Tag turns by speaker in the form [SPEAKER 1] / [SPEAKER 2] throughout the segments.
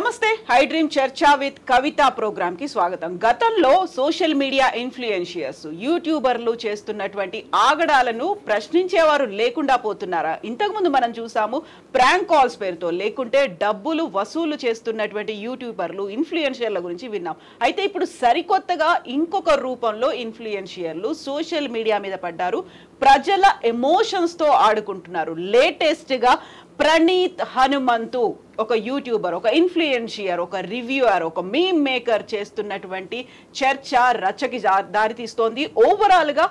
[SPEAKER 1] నమస్తే high dream చర్చా with Kavitha programme కి స్వాగతం. గతంలో సోషల్ మీడియా ఇన్ఫ్లుయెన్షియర్స్ యూట్యూబర్లు చేస్తున్నటువంటి ఆగడాలను ప్రశ్నించేవారు లేకుండా పోతున్నారా? ఇంతకుముందు మనం చూసాము ప్రాంక్ కాల్స్ పేరుతో, లేకుంటే డబ్బులు వసూలు చేస్తున్నటువంటి యూట్యూబర్లు ఇన్ఫ్లుయెన్షియర్ల గురించి విన్నాం. అయితే ఇప్పుడు సరికొత్తగా ఇంకొక రూపంలో ఇన్ఫ్లుయెన్షియర్లు సోషల్ మీడియా మీద పడ్డారు. ప్రజల ఎమోషన్స్ తో ఆడుకుంటున్నారు. లేటెస్ట్ గా ప్రణీత్ హనుమంతు ఒక యూట్యూబర్, ఒక ఇన్ఫ్లుయెన్షియర్, ఒక రివ్యూయర్, ఒక మీమ్ మేకర్ చేస్తున్నటువంటి చర్చ రచ్చకి దారితీస్తోంది. ఓవరాల్ గా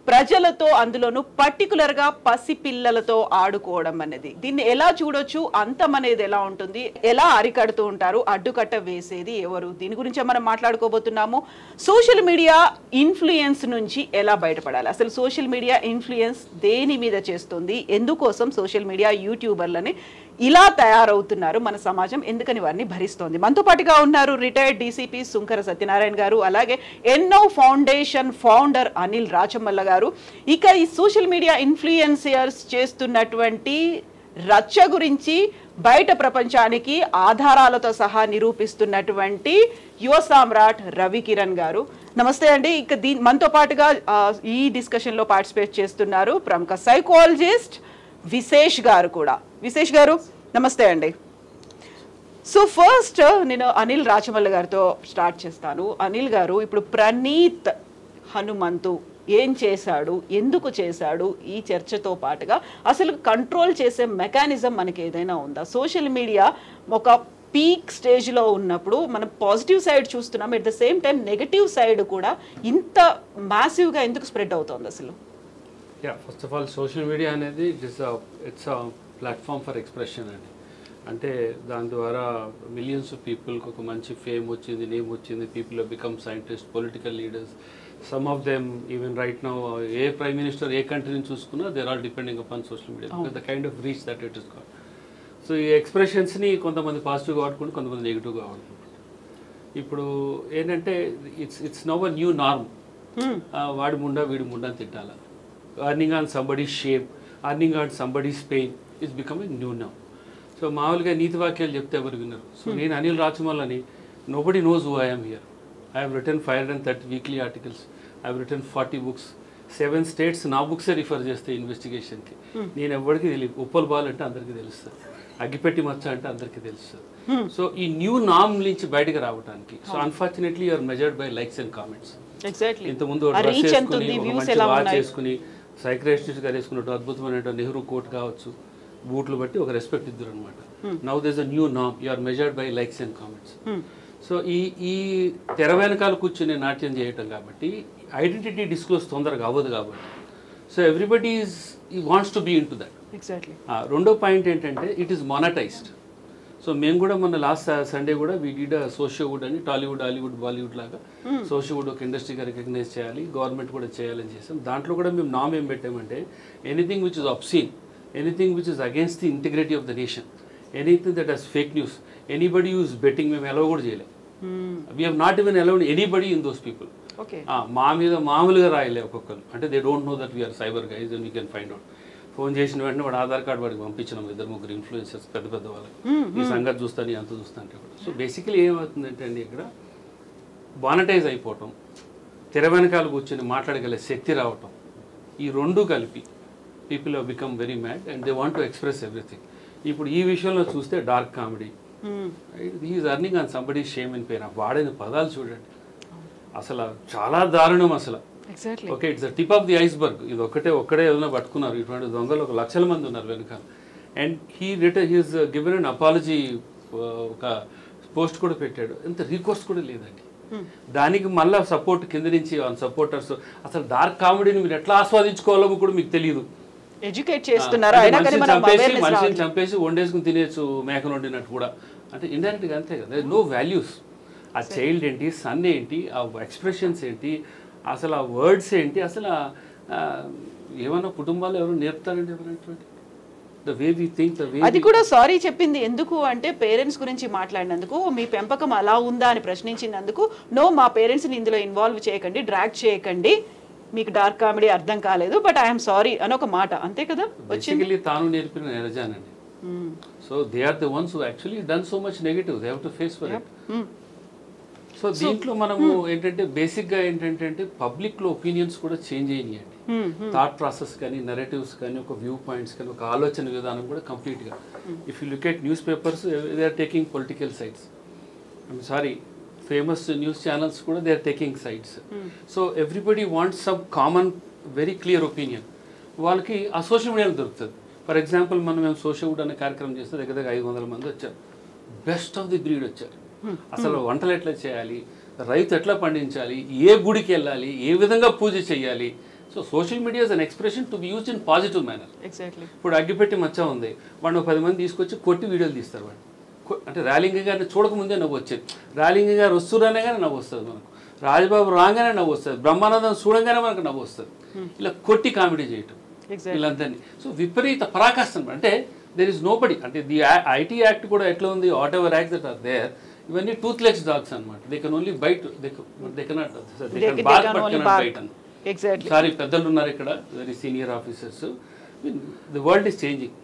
[SPEAKER 1] ప్రజలతో, అందులోనూ పర్టికులర్ గా పసిపిల్లలతో ఆడుకోవడం అనేది, దీన్ని ఎలా చూడొచ్చు, అంతం అనేది ఎలా ఉంటుంది, ఎలా అరికడుతూ ఉంటారు, అడ్డుకట్ట వేసేది ఎవరు, దీని గురించే మనం మాట్లాడుకోబోతున్నాము. సోషల్ మీడియా ఇన్ఫ్లుయెన్స్ నుంచి ఎలా బయటపడాలి, అసలు సోషల్ మీడియా ఇన్ఫ్లుయెన్స్ దేని మీద చేస్తుంది, ఎందుకోసం సోషల్ మీడియా యూట్యూబర్లని ఇలా తయారవుతున్నారు, మన సమాజం ఎందుకని వారిని భరిస్తోంది. మనతో పాటుగా ఉన్నారు రిటైర్డ్ డీసీపీ సుంకర సత్యనారాయణ గారు, అలాగే ఎన్నో ఫౌండేషన్ ఫౌండర్ అనిల్ రాచమల్ల గారు. ఇక ఈ సోషల్ మీడియా ఇన్ఫ్లుయెన్సర్స్ చేస్తున్నటువంటి రచ్చ గురించి బయట ప్రపంచానికి ఆధారాలతో సహా నిరూపిస్తున్నటువంటి యువ సామ్రాట్ రవి కిరణ్ గారు. నమస్తే అండి. ఇక మనతో పాటుగా ఈ డిస్కషన్ లో పార్టిసిపేట్ చేస్తున్నారు ప్రముఖ సైకాలజిస్ట్ విశేష్ గారు కూడా. విశేష్ గారు నమస్తే అండి. సో ఫస్ట్ నేను అనిల్ రాచమల్ల గారితో స్టార్ట్ చేస్తాను. అనిల్ గారు, ఇప్పుడు ప్రణీత్ హనుమంతు ఏం చేశాడు, ఎందుకు చేశాడు, ఈ చర్చతో పాటుగా అసలు కంట్రోల్ చేసే మెకానిజం మనకి ఏదైనా ఉందా? సోషల్ మీడియా ఒక పీక్ స్టేజ్లో ఉన్నప్పుడు మనం పాజిటివ్ సైడ్ చూస్తున్నాం, at the same time negative side కూడా ఇంత మ్యాసివ్గా ఎందుకు స్ప్రెడ్ అవుతుంది అసలు?
[SPEAKER 2] First of all social media అనేది ఇట్స్ ప్లాట్ఫామ్ ఫర్ ఎక్స్ప్రెషన్ అండి. అంటే దాని ద్వారా మిలియన్స్ ఆఫ్ పీపుల్కి ఒక మంచి ఫేమ్ వచ్చింది, నేమ్ వచ్చింది. People become scientist, political leaders, some of them even right now a prime minister a కంట్రీని చూసుకున్నా they are depending upon social media because the kind of reach that it is got. So ఈ ఎక్స్ప్రెషన్స్ని కొంతమంది పాజిటివ్గా వాడుకుంటూ కొంతమంది నెగిటివ్గా వాడుకుంటారు. ఇప్పుడు ఏంటంటే it's now a new norm. వాడి ముండా వీడి Munda తిట్టాలా, earning on somebody's shame, earning on somebody's pain is becoming new now. So మామూలుగా నీతి వాక్యాలు చెప్తే ఎవరు విన్నారు. సో నేను Anil రాచమల్లని, nobody knows who I am here. I have written 530 weekly articles. I have written 40 books. 7 states నా బుక్సే refer చేస్తాయి ఇన్వెస్టిగేషన్కి. నేను ఎవరికి తెలియదు. ఉప్పల్ బాల్ అంటే అందరికీ తెలుస్తుంది, అగ్గిపెట్టి మచ్చ అంటే అందరికీ తెలుస్తుంది. సో ఈ న్యూ నార్మ్ నుంచి బయటకు రావడానికి, so unfortunately you're measured by likes and comments. ఇంతకుముందు డ్రెస్ చేసుకుని సైక్రియాట్రిస్ట్ గారు వేసుకున్నట్టు అద్భుతమైన నెహ్రూ కోట్ కావచ్చు, బూట్లు బట్టి ఒక రెస్పెక్ట్ ఇద్దరు అనమాట. Now there is a new norm, you are measured by likes and comments. So ఈ తెర వెనకాల కూర్చొని నాట్యం చేయటం కాబట్టి ఐడెంటిటీ డిస్క్లోజ్ తొందరగా అవ్వదు కాబట్టి, so everybody wants to be in to that. రెండో పాయింట్ ఏంటంటే ఇట్ ఈస్ మానిటైజ్డ్. సో మేము కూడా మొన్న లాస్ట్ సండే కూడా వీ డిడ్ సోషియోవుడ్ అని, టాలీవుడ్, హాలీవుడ్, బాలీవుడ్ లాగా సోషియోవుడ్ ఒక ఇండస్ట్రీగా రికగ్నైజ్ చేయాలి, గవర్నమెంట్ కూడా చేయాలని చేసాం. దాంట్లో కూడా మేము నామ్ ఏం పెట్టామంటే anything which is obscene, anything which is against the integrity of the nation, anything that has fake news, anybody use betting మేము అలౌ కూడా చేయలేం. We have not even allowed anybody in those people. మా మీద మామూలుగా రాయలే ఒక్కొక్కరు, అంటే they don't know that we're cyber guys and we can find out. Phone చేసిన వెంటనే వాడు ఆధార్ కార్డు వాడికి పంపించినాం, 2-3 ఇన్ఫ్లుయెన్సర్స్ పెద్ద పెద్ద వాళ్ళకి, ఈ సంగతి చూస్తాను అంత చూస్తా అంటే కూడా. సో బేసికలీ ఏమవుతుందంటే అండి, ఇక్కడ మానిటైజ్ అయిపోవటం, తెర వెనకాల కూర్చొని మాట్లాడగల శక్తి రావటం, ఈ రెండు కలిపి people have become very mad and they want to express everything. ఇప్పుడు ఈ విషయంలో చూస్తే dark comedy, he is earning on somebody shame and pain. వాడిన పదాలు చూడండి, అసలు చాలా దారుణం అసలు. Okay, it's the tip of the iceberg. ఇది ఒక్కడే ఏదైనా పట్టుకున్నారు, ఇటువంటి దొంగలు 1,00,000 మంది ఉన్నారు వెనకాల. And he is given an apology, ఒక పోస్ట్ కూడా పెట్టాడు, ఎంత రీకోర్స్ కూడా లేదండి. దానికి మళ్ళీ సపోర్ట్ కింద నుంచి సపోర్టర్స్. అసలు డార్క్ కామెడీని మీరు ఎట్లా ఆస్వాదించుకోవాలో కూడా మీకు తెలియదు. మనిషిని చంపేసి వండేసుకుని తినేచ్చు, మేకను వండినట్టు కూడా. అంటే ఇండైరెక్ట్గా అంతే కదా, నో వాల్యూస్. ఆ చైల్డ్ ఏంటి, సన్ ఏంటి, ఆ ఎక్స్ప్రెషన్స్ ఏంటి, అసలు ఆ వర్డ్స్ ఏంటి, అసలు ఏమన్నా కుటుంబాలు ఎవరు నేర్పుతారండి ఎవరైనటువంటి the way we think, the way.
[SPEAKER 1] అది కూడా సారీ చెప్పింది ఎందుకు అంటే, పేరెంట్స్ గురించి మాట్లాడినందుకు, మీ పెంపకం అలా ఉందా అని ప్రశ్నించినందుకు, నో మా పేరెంట్స్ని ఇందులో ఇన్వాల్వ్ చేయకండి, డ్రాగ్ చేయకండి, మీకు డార్క్ కామెడీ అర్థం కాలేదు, బట్ ఐఎమ్ సారీ అని ఒక మాట, అంతే కదా వచ్చింది.
[SPEAKER 2] తాను నేర్పిన నిరజానండి. So they are the ones who actually done so much negative, they have to face for it. So దీంట్లో మనము ఏంటంటే బేసిక్గా ఏంటంటే పబ్లిక్లో ఒపీనియన్స్ కూడా చేంజ్ అయినాయండి. థాట్ ప్రాసెస్ కానీ, నెరేటివ్స్ కానీ, ఒక వ్యూ పాయింట్స్ కానీ, ఒక ఆలోచన విధానం కూడా కంప్లీట్గా. If you look at newspapers, they are taking political sides. I'm sorry, famous news channels కూడా they are taking sides. So everybody wants some common very clear opinion. వాళ్ళకి ఆ సోషల్ మీడియాలో దొరుకుతుంది. ఫర్ ఎగ్జాంపుల్ మేము social wood అనే కార్యక్రమం చేస్తే దగ్గర 500 మంది వచ్చారు. బెస్ట్ ఆఫ్ ది బ్రీడ్ వచ్చారు. అసలు వంటలు ఎట్లా చేయాలి, రైతు ఎట్లా పండించాలి, ఏ గుడికి వెళ్ళాలి, ఏ విధంగా పూజ చేయాలి. So social media is an expression to be used in positive manner.
[SPEAKER 1] Exactly.
[SPEAKER 2] ఇప్పుడు అగ్గిపెట్టి మచ్చ ఉంది, వాడు 10 మంది తీసుకొచ్చి కొట్టి వీడియోలు తీస్తారు. వాడు అంటే ర్యాలింగ్ గారిని చూడకముందే నవ్వు వచ్చేది. ర్యాలింగ్ గారు వస్తురానే కానీ నవ్వు వస్తుంది మనకు. రాజబాబు రాగానే నవ్వు వస్తుంది. బ్రహ్మానందం చూడంగానే మనకు నవ్వు వస్తుంది. ఇలా కొట్టి కామెడీ చేయటం వీళ్ళందరినీ. సో విపరీత పరాకాష్ట అంటే దేర్ ఇస్ నో బడి. అంటే ది ఐటీ యాక్ట్ కూడా ఎట్లా ఉంది, whatever act that are there, ఇవన్నీ టూత్లెస్ డాగ్స్ అనమాట. They can only bite, they cannot bite అన్న. సారీ, పెద్దలు ఉన్నారు ఇక్కడ, very senior officers. The world is changing,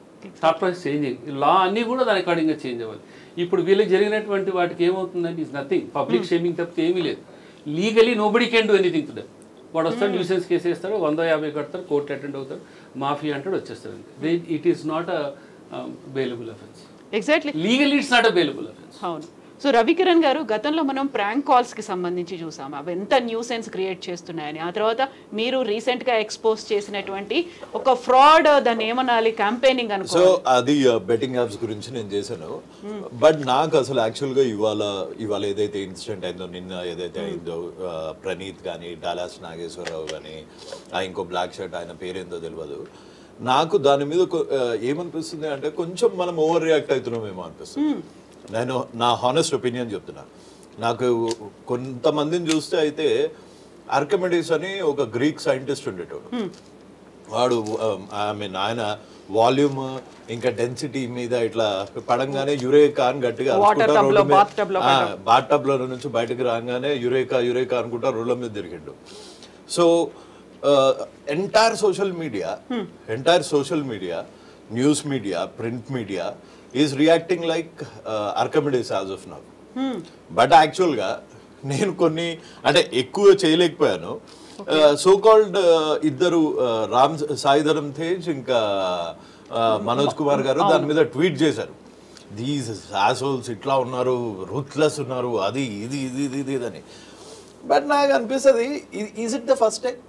[SPEAKER 2] thought process changing, law అన్నీ కూడా దాని అకార్డింగ్గా చేంజ్ అవ్వాలి. ఇప్పుడు వీళ్ళకి జరిగినటువంటి వాటికి ఏమవుతుందంటే ఈజ్ నథింగ్, పబ్లిక్ షేమింగ్ తప్పితే ఏమీ లేదు. Legally nobody can do anything to them. వాడు వస్తాడు, న్యూసెన్స్ కేసు వేస్తాడు, 150 కడతారు, కోర్టు అటెండ్ అవుతారు, మాఫీ అంటాడు, వచ్చేస్తారు. It is not a bailable offence.
[SPEAKER 1] Exactly,
[SPEAKER 2] legally it's not a bailable offence.
[SPEAKER 1] అవును. సో రవికిరణ్ గారు, గతంలో మనం ప్రాంక్ కాల్స్కి సంబంధించి చూసాము, అవి ఎంత న్యూసెన్స్ క్రియేట్ చేస్తున్నాయని. ఆ తర్వాత మీరు రీసెంట్గా ఎక్స్పోజ్ చేసినటువంటి ఒక ఫ్రాడ్, దాన్ని ఏమనాలి, క్యాంపెయినింగ్ అనుకో.
[SPEAKER 3] సో అది బెట్టింగ్ యాప్స్ గురించి నేను చేశాను. బట్ నాకు అసలు యాక్చువల్గా ఇవాళ ఏదైతే ఇన్సిడెంట్ అయిందో, నిన్న ఏదైతే అయిందో, ప్రణీత్ కానీ, డాలాస్ నాగేశ్వరరావు కానీ, ఇంకో బ్లాక్ షర్ట్ ఆయన పేరేందో తెలియదు, నాకు దాని మీద ఏమనిపిస్తుంది అంటే కొంచెం మనం ఓవర్ రియాక్ట్ అవుతున్నామేమో అనిపిస్తుంది. నేను నా హానెస్ట్ ఒపీనియన్ చెప్తున్నా. నాకు కొంతమందిని చూస్తే అయితే ఆర్కిమెడిస్ అని ఒక గ్రీక్ సైంటిస్ట్ ఉండేటోడు. వాడు ఆయన వాల్యూమ్ ఇంకా డెన్సిటీ మీద ఇట్లా పడంగానే యురేకా అని గట్టిగా బాత్ టబ్ లో నుంచి బయటకు రాగానే యురేకా అనుకుంటా రోడ్ల మీద తిరిగిండు. So entire social media, news media, print media is reacting like Archimedes as of now. But యాక్చువల్గా నేను కొన్ని అంటే ఎక్కువ చేయలేకపోయాను. సో కాల్డ్ ఇద్దరు సాయిధరం తేజ్ ఇంకా మనోజ్ కుమార్ గారు దాని మీద ట్వీట్ చేశారు. దీస్ యాసోల్స్ ఇట్లా ఉన్నారు, రూత్లెస్ ఉన్నారు, అది ఇది అని. బట్ నాకు అనిపిస్తుంది, is it the first time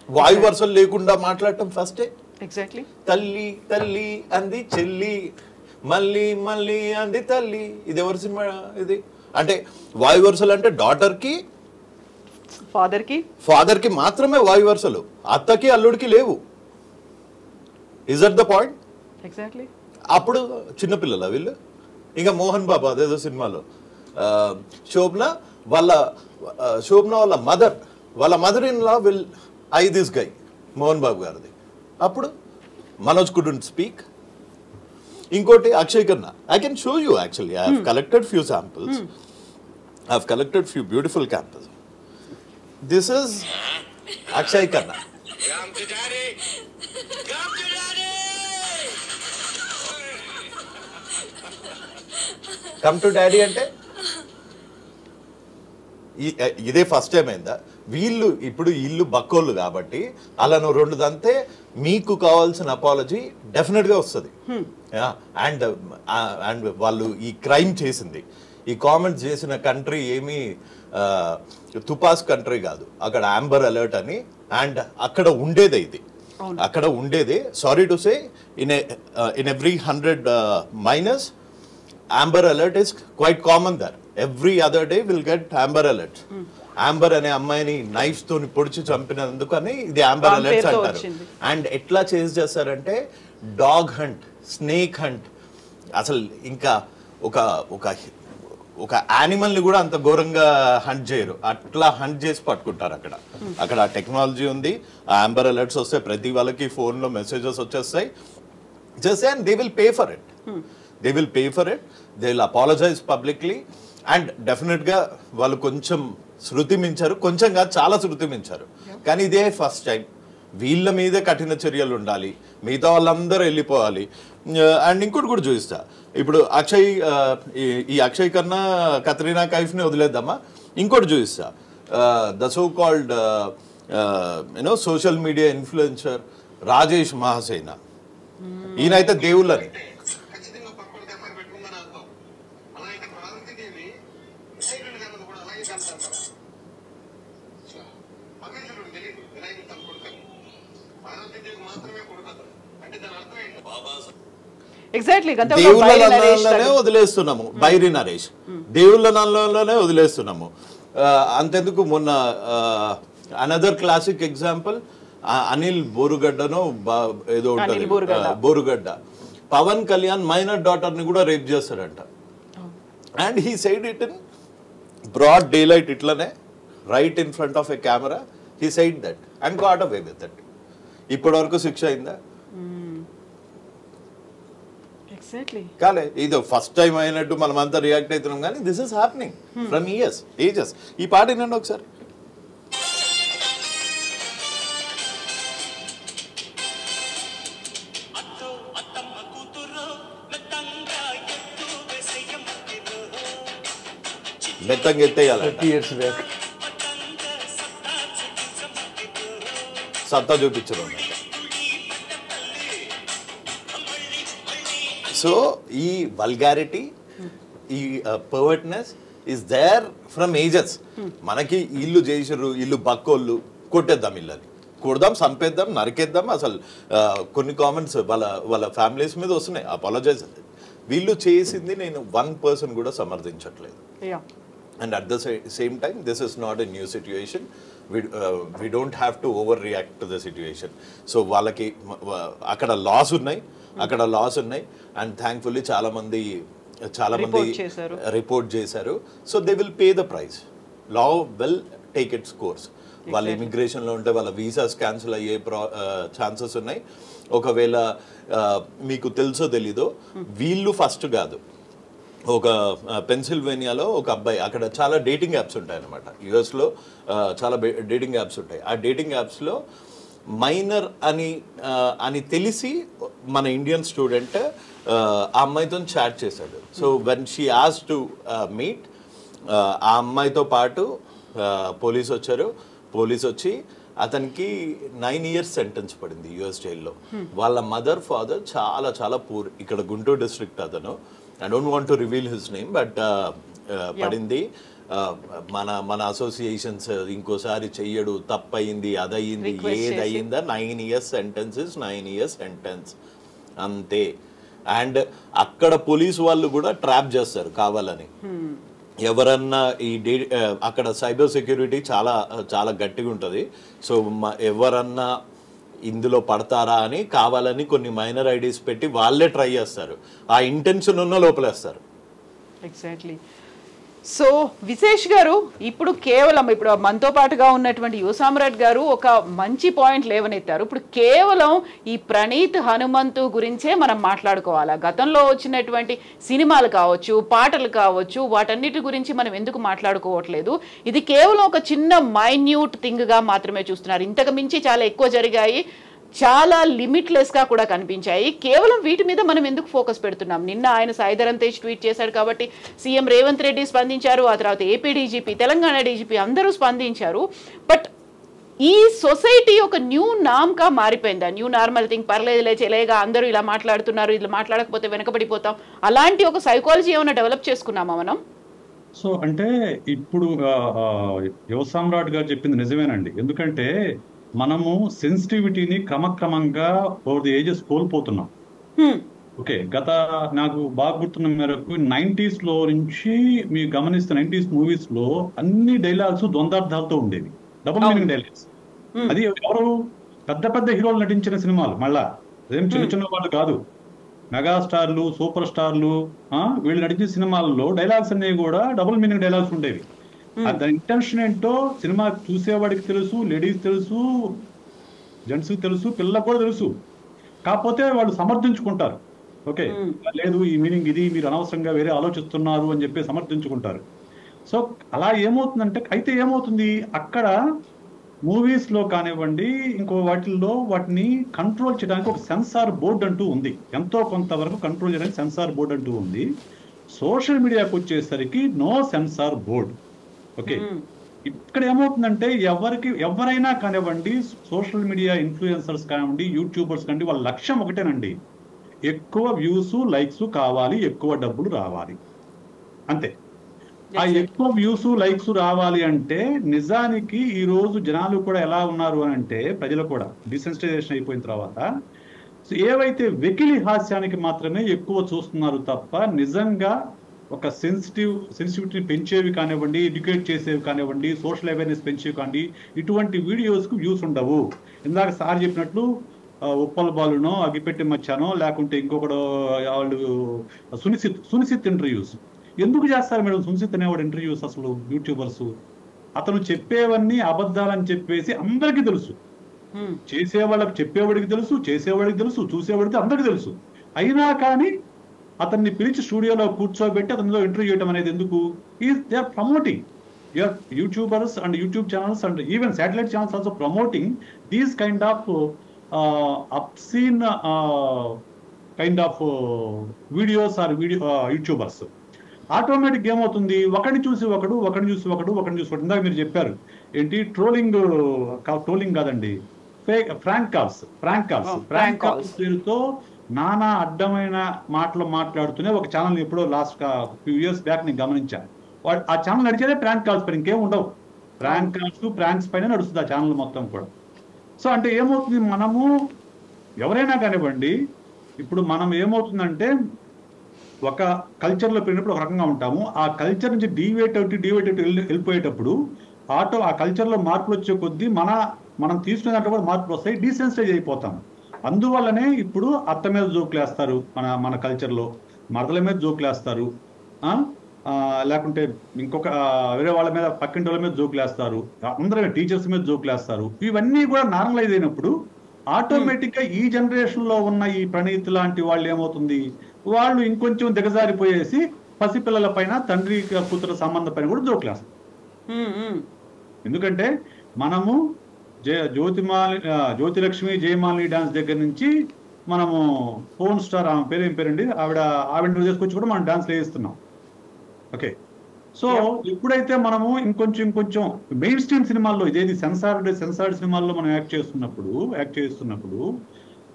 [SPEAKER 3] వాయు వరుసలు లేకుండా మాట్లాడటం ఫస్ట్ టైం?
[SPEAKER 1] ఎగ్జాక్ట్లీ.
[SPEAKER 3] తల్లి తల్లి అంది చెల్లి, మళ్ళీ అంది తల్లి. ఇది ఎవరి సినిమా ఇది? అంటే వాయు వరుసలు అంటే డాటర్ కి ఫాదర్ కి మాత్రమే వాయు వరుసలు, అత్తకి అల్లుడికి లేవు. Is that the point?
[SPEAKER 1] Exactly.
[SPEAKER 3] అప్పుడు చిన్నపిల్లల వీళ్ళు. ఇంకా మోహన్ బాబు అదేదో సినిమాలో శోభన వాళ్ళ mother in law will I this guy, Mohan Babu గారిది. అప్పుడు మనోజ్ కుడెంట్ స్పీక్. ఇంకోటి Akshay Khanna. I can show you actually. I have collected few samples. I have collected few beautiful campus. This is Akshay Khanna. Come to daddy అంటే ఇదే ఫస్ట్ టైం అయిందా? వీళ్ళు బక్కోళ్ళు కాబట్టి అలా 2 దంతే మీకు కావాల్సిన అపాలజీ డెఫినెట్గా వస్తుంది. అండ్ వాళ్ళు ఈ క్రైమ్ చేసింది, ఈ కామెంట్స్ చేసిన కంట్రీ ఏమీ తుపాస్ కంట్రీ కాదు, అక్కడ ఆంబర్ అలర్ట్ అని. అండ్ అక్కడ ఉండేదే sorry to say in every 100 minus amber alert is quite common there. Every other day will get amber alert. Amber అనే అమ్మాయిని నైఫ్ తోని పొడిచి చంపినందుకు అని ఇది ఆంబర్ అలర్ట్స్ అంటారు. అండ్ ఎట్లా చేస్తారంటే డాగ్ హంట్, స్నేక్ హంట్, అసలు ఇంకా ఒక యానిమల్ ని కూడా అంత ఘోరంగా హంట్ చేయరు. అట్లా హంట్ చేసి పట్టుకుంటారు. అక్కడ టెక్నాలజీ ఉంది. ఆంబర్ అలర్ట్స్ వస్తాయి, ప్రతి వాళ్ళకి ఫోన్ లో మెసేజెస్ వచ్చేస్తాయి. Just and they will pay for it. They will apologise publicly. And definite గా వాళ్ళు కొంచెం శృతి మించారు, కొంచెం కాదు చాలా శృతి మించారు. కానీ ఇదే ఫస్ట్ టైం వీళ్ళ మీదే కఠిన చర్యలు ఉండాలి, మిగతా వాళ్ళందరూ వెళ్ళిపోవాలి. అండ్ ఇంకోటి కూడా చూపిస్తా, ఇప్పుడు ఈ అక్షయ్ కన్నా కత్రీనా కైఫ్ని వదిలేద్దామా, ఇంకోటి చూపిస్తా. The so called social media influencer Rajesh Mahasena, ఈయనైతే దేవుళ్ళని దేవుళ్ళలోనే వదిలేస్తున్నాము. బైరి నరేష్ దేవుళ్ళలోనే వదిలేస్తున్నాము. అంతెందుకు మొన్న అనదర్ క్లాసిక్ ఎగ్జాంపుల్ అనిల్ బోరుగడ్డనో ఏదో ఉంటుంది, బోరుగడ్డ, పవన్ కళ్యాణ్ మైనర్ డాటర్ ని కూడా రేప్ చేస్తాడంట. And he said it in broad daylight, ఇట్లనే right in front of a camera he said that and got away with that. ఇప్పటి వరకు శిక్ష అయిందా? కాలే. ఇది ఫస్ట్ టైం అయినట్టు మనం అంతా రియాక్ట్ అవుతున్నాం, కానీ this is happening from ages. ఈ పాట వినండి ఒకసారి. మెత్తంగా ఎత్తేయాలి, సత్తా చూపించడం. సో ఈ వల్గారిటీ, ఈ పర్వర్ట్నెస్ ఈస్ దేర్ ఫ్రమ్ ఏజెస్. మనకి ఇల్లు చేసిర్రు, ఇల్లు బక్కోళ్ళు, కొట్టేద్దాం, ఇల్లని కొడదాం, చంపేద్దాం, నరికేద్దాం. అసలు కొన్ని కామెంట్స్ వాళ్ళ ఫ్యామిలీస్ మీద వస్తున్నాయి, అపాలజైజ్. వీళ్ళు చేసింది నేను 1% కూడా సమర్థించట్లేదు. And at the same time this is not a new situation. we don't have to overreact to the situation. So వాళ్ళకి అక్కడ లాస్ ఉన్నాయి అండ్ థ్యాంక్ఫుల్లీ చాలా మంది రిపోర్ట్ చేశారు. So they will pay the price. Law will take it's course. వాళ్ళ ఇమిగ్రేషన్లో ఉంటే వాళ్ళ visas cancel అయ్యే ఛాన్సెస్ ఉన్నాయి. ఒకవేళ మీకు తెలుసో తెలీదో, వీళ్ళు ఫస్ట్ కాదు, ఒక పెన్సిల్వేనియాలో ఒక అబ్బాయి, అక్కడ చాలా డేటింగ్ యాప్స్ ఉంటాయి అన్నమాట. యుఎస్లో చాలా డేటింగ్ యాప్స్ ఉంటాయి. ఆ డేటింగ్ యాప్స్లో మైనర్ అని తెలిసి మన ఇండియన్ స్టూడెంట్ ఆ అమ్మాయితో చాట్ చేశాడు. సో వెన్ షీ ఆస్ టు మీట్, ఆ అమ్మాయితో పాటు పోలీస్ వచ్చారు. పోలీస్ వచ్చి అతనికి 9 years సెంటెన్స్ పడింది యుఎస్ జైల్లో. వాళ్ళ మదర్ ఫాదర్ చాలా చాలా పూర్. ఇక్కడ గుంటూరు డిస్ట్రిక్ట్ అతను. I don't want to reveal his name, but పడింది. మన అసోసియేషన్స్ ఇంకోసారి చెయ్యడు, తప్పయింది, అదయింది, ఏదయిందా, 9 years sentence is 9 years sentence అంతే. అండ్ అక్కడ పోలీసు వాళ్ళు కూడా ట్రాప్ చేస్తారు కావాలని. ఎవరన్నా అక్కడ సైబర్ సెక్యూరిటీ చాలా చాలా గట్టిగా ఉంటుంది. సో ఎవరన్నా ఇందులో పడతారా అని కావాలని కొన్ని మైనర్ ఐడీస్ పెట్టి వాళ్ళే ట్రై చేస్తారు. ఆ ఇంటెన్షన్ ఉన్న లోపలేస్తారు.
[SPEAKER 1] ఎగ్జాక్ట్లీ. సో విశేష్ గారు, ఇప్పుడు మనతో పాటుగా ఉన్నటువంటి యువ సామ్రాట్ గారు ఒక మంచి పాయింట్ లేవనెత్తారు. ఇప్పుడు కేవలం ఈ ప్రణీత్ హనుమంతు గురించే మనం మాట్లాడుకోవాలా? గతంలో వచ్చినటువంటి సినిమాలు కావచ్చు, పాటలు కావచ్చు, వాటన్నిటి గురించి మనం ఎందుకు మాట్లాడుకోవట్లేదు? ఇది కేవలం ఒక చిన్న మైన్యూట్ థింగ్గా మాత్రమే చూస్తున్నారు. ఇంతకు మించి చాలా ఎక్కువ జరిగాయి, చాలా లిమిట్లెస్గా కూడా కనిపించాయి. కేవలం వీటి మీద మనం ఎందుకు ఫోకస్ పెడుతున్నాం? నిన్న ఆయన సాయిధరమ్ తేజ్ ట్వీట్ చేశాడు కాబట్టి సీఎం రేవంత్ రెడ్డి స్పందించారు, ఆ తర్వాత ఏపీ డీజీపీ, తెలంగాణ డీజీపీ అందరూ స్పందించారు. బట్ ఈ సొసైటీ ఒక న్యూ నామ్గా మారిపోయిందా? న్యూ నార్మల్ థింగ్, పర్లేదులే చెలేగా అందరూ ఇలా మాట్లాడుతున్నారు, ఇలా మాట్లాడకపోతే వెనకబడిపోతాం, అలాంటి ఒక సైకాలజీ ఏమైనా డెవలప్ చేసుకున్నామా మనం?
[SPEAKER 4] సో అంటే ఇప్పుడు యువ సామ్రాట్ గారు చెప్పింది నిజమేనండి. ఎందుకంటే మనము సెన్సిటివిటీని క్రమక్రమంగా ఓవర్ ది ఏజెస్ కోల్పోతున్నాం. ఓకే, నాకు బాగా గుర్తున్న మేరకు 90s లో నుంచి మీరు గమనిస్తే 90s మూవీస్ లో అన్ని డైలాగ్స్ ద్వంద్వార్థాలతో ఉండేవి, డబుల్ మీనింగ్ డైలాగ్స్. అది ఎవరు పెద్ద పెద్ద హీరోలు నటించిన సినిమాలు, మళ్ళా అదేం చిన్న చిన్న వాళ్ళు కాదు, మెగాస్టార్లు, సూపర్ స్టార్లు, వీళ్ళు నటించిన సినిమాల్లో డైలాగ్స్ అనేవి కూడా డబుల్ మీనింగ్ డైలాగ్స్ ఉండేవి. దాని ఇంటెన్షన్ ఏంటో సినిమా చూసేవాడికి తెలుసు, లేడీస్ తెలుసు, జెంట్స్ తెలుసు, పిల్లలకు కూడా తెలుసు. కాకపోతే వాళ్ళు సమర్థించుకుంటారు. ఓకే, లేదు ఈ మీనింగ్ ఇది, మీరు అనవసరంగా వేరే ఆలోచిస్తున్నారు అని చెప్పి సమర్థించుకుంటారు. సో అలా ఏమవుతుందంటే, అయితే ఏమవుతుంది అక్కడ మూవీస్లో కానివ్వండి ఇంకో వాటిల్లో వాటిని కంట్రోల్ చేయడానికి ఒక సెన్సార్ బోర్డు అంటూ ఉంది. ఎంతో కొంతవరకు కంట్రోల్ చేయడానికి సెన్సార్ బోర్డు అంటూ ఉంది. సోషల్ మీడియాకి వచ్చేసరికి నో సెన్సార్ బోర్డ్. ఓకే, ఇక్కడ ఏమవుతుందంటే ఎవరైనా కానివ్వండి, సోషల్ మీడియా ఇన్ఫ్లుయెన్సర్స్ కానివ్వండి, యూట్యూబర్స్ కానివ్వండి, వాళ్ళ లక్ష్యం ఒకటేనండి, ఎక్కువ వ్యూస్ లైక్స్ కావాలి, ఎక్కువ డబ్బులు రావాలి, అంతే. ఆ ఎక్కువ వ్యూస్ లైక్స్ రావాలి అంటే నిజానికి ఈ రోజు జనాలు కూడా ఎలా ఉన్నారు అని అంటే, ప్రజలు కూడా డిసెన్సిటైజేషన్ అయిపోయిన తర్వాత ఏవైతే వెకిలి హాస్యానికి మాత్రమే ఎక్కువ చూస్తున్నారు తప్ప నిజంగా ఒక సెన్సిటివిటీని పెంచేవి కానివ్వండి, ఎడ్యుకేట్ చేసేవి కానివ్వండి, సోషల్ అవేర్నెస్ పెంచేవి కానివ్వండి, ఇటువంటి వీడియోస్కు వ్యూస్ ఉండవు. ఇందాక సార్ చెప్పినట్లు ఉప్పల్ బాలునో అగిపెట్టి మచ్చానో లేకుంటే ఇంకొకడు వాళ్ళు సునిసిత్ ఇంటర్వ్యూస్ ఎందుకు చేస్తారు మేడం? సునిసిత్ అనేవాడు ఇంటర్వ్యూస్ అసలు యూట్యూబర్స్ అతను చెప్పేవన్నీ అబద్ధాలని చెప్పేసి అందరికీ తెలుసు. చేసేవాళ్ళకి చెప్పేవాడికి తెలుసు, చేసేవాడికి తెలుసు, చూసేవాడికి అందరికీ తెలుసు. అయినా కానీ అతన్ని పిలిచి స్టూడియోలో కూర్చోబెట్టి అతనిలో ఇంటర్వ్యూ చేయడం అనేది ఎందుకు? They are promoting YouTubers and YouTube channels and even satellite channels also promoting these kind of obscene kind of videos or YouTubers. Automatic ఏమవుతుంది, ఒకరిని చూసి ఒకడు ఇందాక మీరు చెప్పారు ఏంటి, ట్రోలింగ్ కాదండి, ఫ్రాంక్ కాల్స్ పేరుతో నానా అడ్డమైన మాటలు మాట్లాడుతూనే ఒక ఛానల్ ఎప్పుడో లాస్ట్ ఫ్యూ ఇయర్స్ బ్యాక్ నేను గమనించాను. ఆ ఛానల్ నడిచేదే ప్రాంక్ కాల్స్ పైన, ఇంకేం ఉండవు. ప్రాంక్స్ పైన నడుస్తుంది ఆ ఛానల్ మొత్తం కూడా. సో అంటే ఏమవుతుంది, మనము ఎవరైనా కానివ్వండి, ఇప్పుడు మనం ఏమవుతుందంటే ఒక కల్చర్లో పెరిగినప్పుడు ఒక రకంగా ఉంటాము, ఆ కల్చర్ నుంచి డీవేట్ వెళ్ళిపోయేటప్పుడు ఆ కల్చర్లో మార్పులు వచ్చే కొద్దీ మనం తీసుకునే దాంట్లో కూడా మార్పులు వస్తాయి, డీసెన్సిటైజ్ అయిపోతాం. అందువల్లనే ఇప్పుడు అత్త మీద జోకులు వేస్తారు, మన కల్చర్లో మరదల మీద జోకులు వేస్తారు, లేకుంటే ఇంకొక వేరే వాళ్ళ మీద పక్కింటి వాళ్ళ మీద జోకులు వేస్తారు, అందరూ టీచర్స్ మీద జోకులు వేస్తారు. ఇవన్నీ కూడా నార్మలైజ్ అయినప్పుడు ఆటోమేటిక్గా ఈ జనరేషన్లో ఉన్న ఈ ప్రణీత్ లాంటి వాళ్ళు ఏమవుతుంది, వాళ్ళు ఇంకొంచెం దిగజారిపోయేసి పసిపిల్లల పైన తండ్రి కూతురు సంబంధం పైన కూడా జోకులు వేస్తారు. ఎందుకంటే మనము జ్యోతిలక్ష్మి జయమాలిని డాన్స్ దగ్గర నుంచి మనము ఫోన్ స్టార్, ఆమె పేరు ఏం పేరండి, ఆవిడ తీసుకొచ్చి కూడా మనం డాన్స్ వేయిస్తున్నాం. ఓకే, సో ఎప్పుడైతే మనము ఇంకొంచెం మెయిన్ స్ట్రీమ్ సినిమాల్లో ఇదేది సెన్సార్డ్ సినిమాల్లో మనం యాక్ట్ చేస్తున్నప్పుడు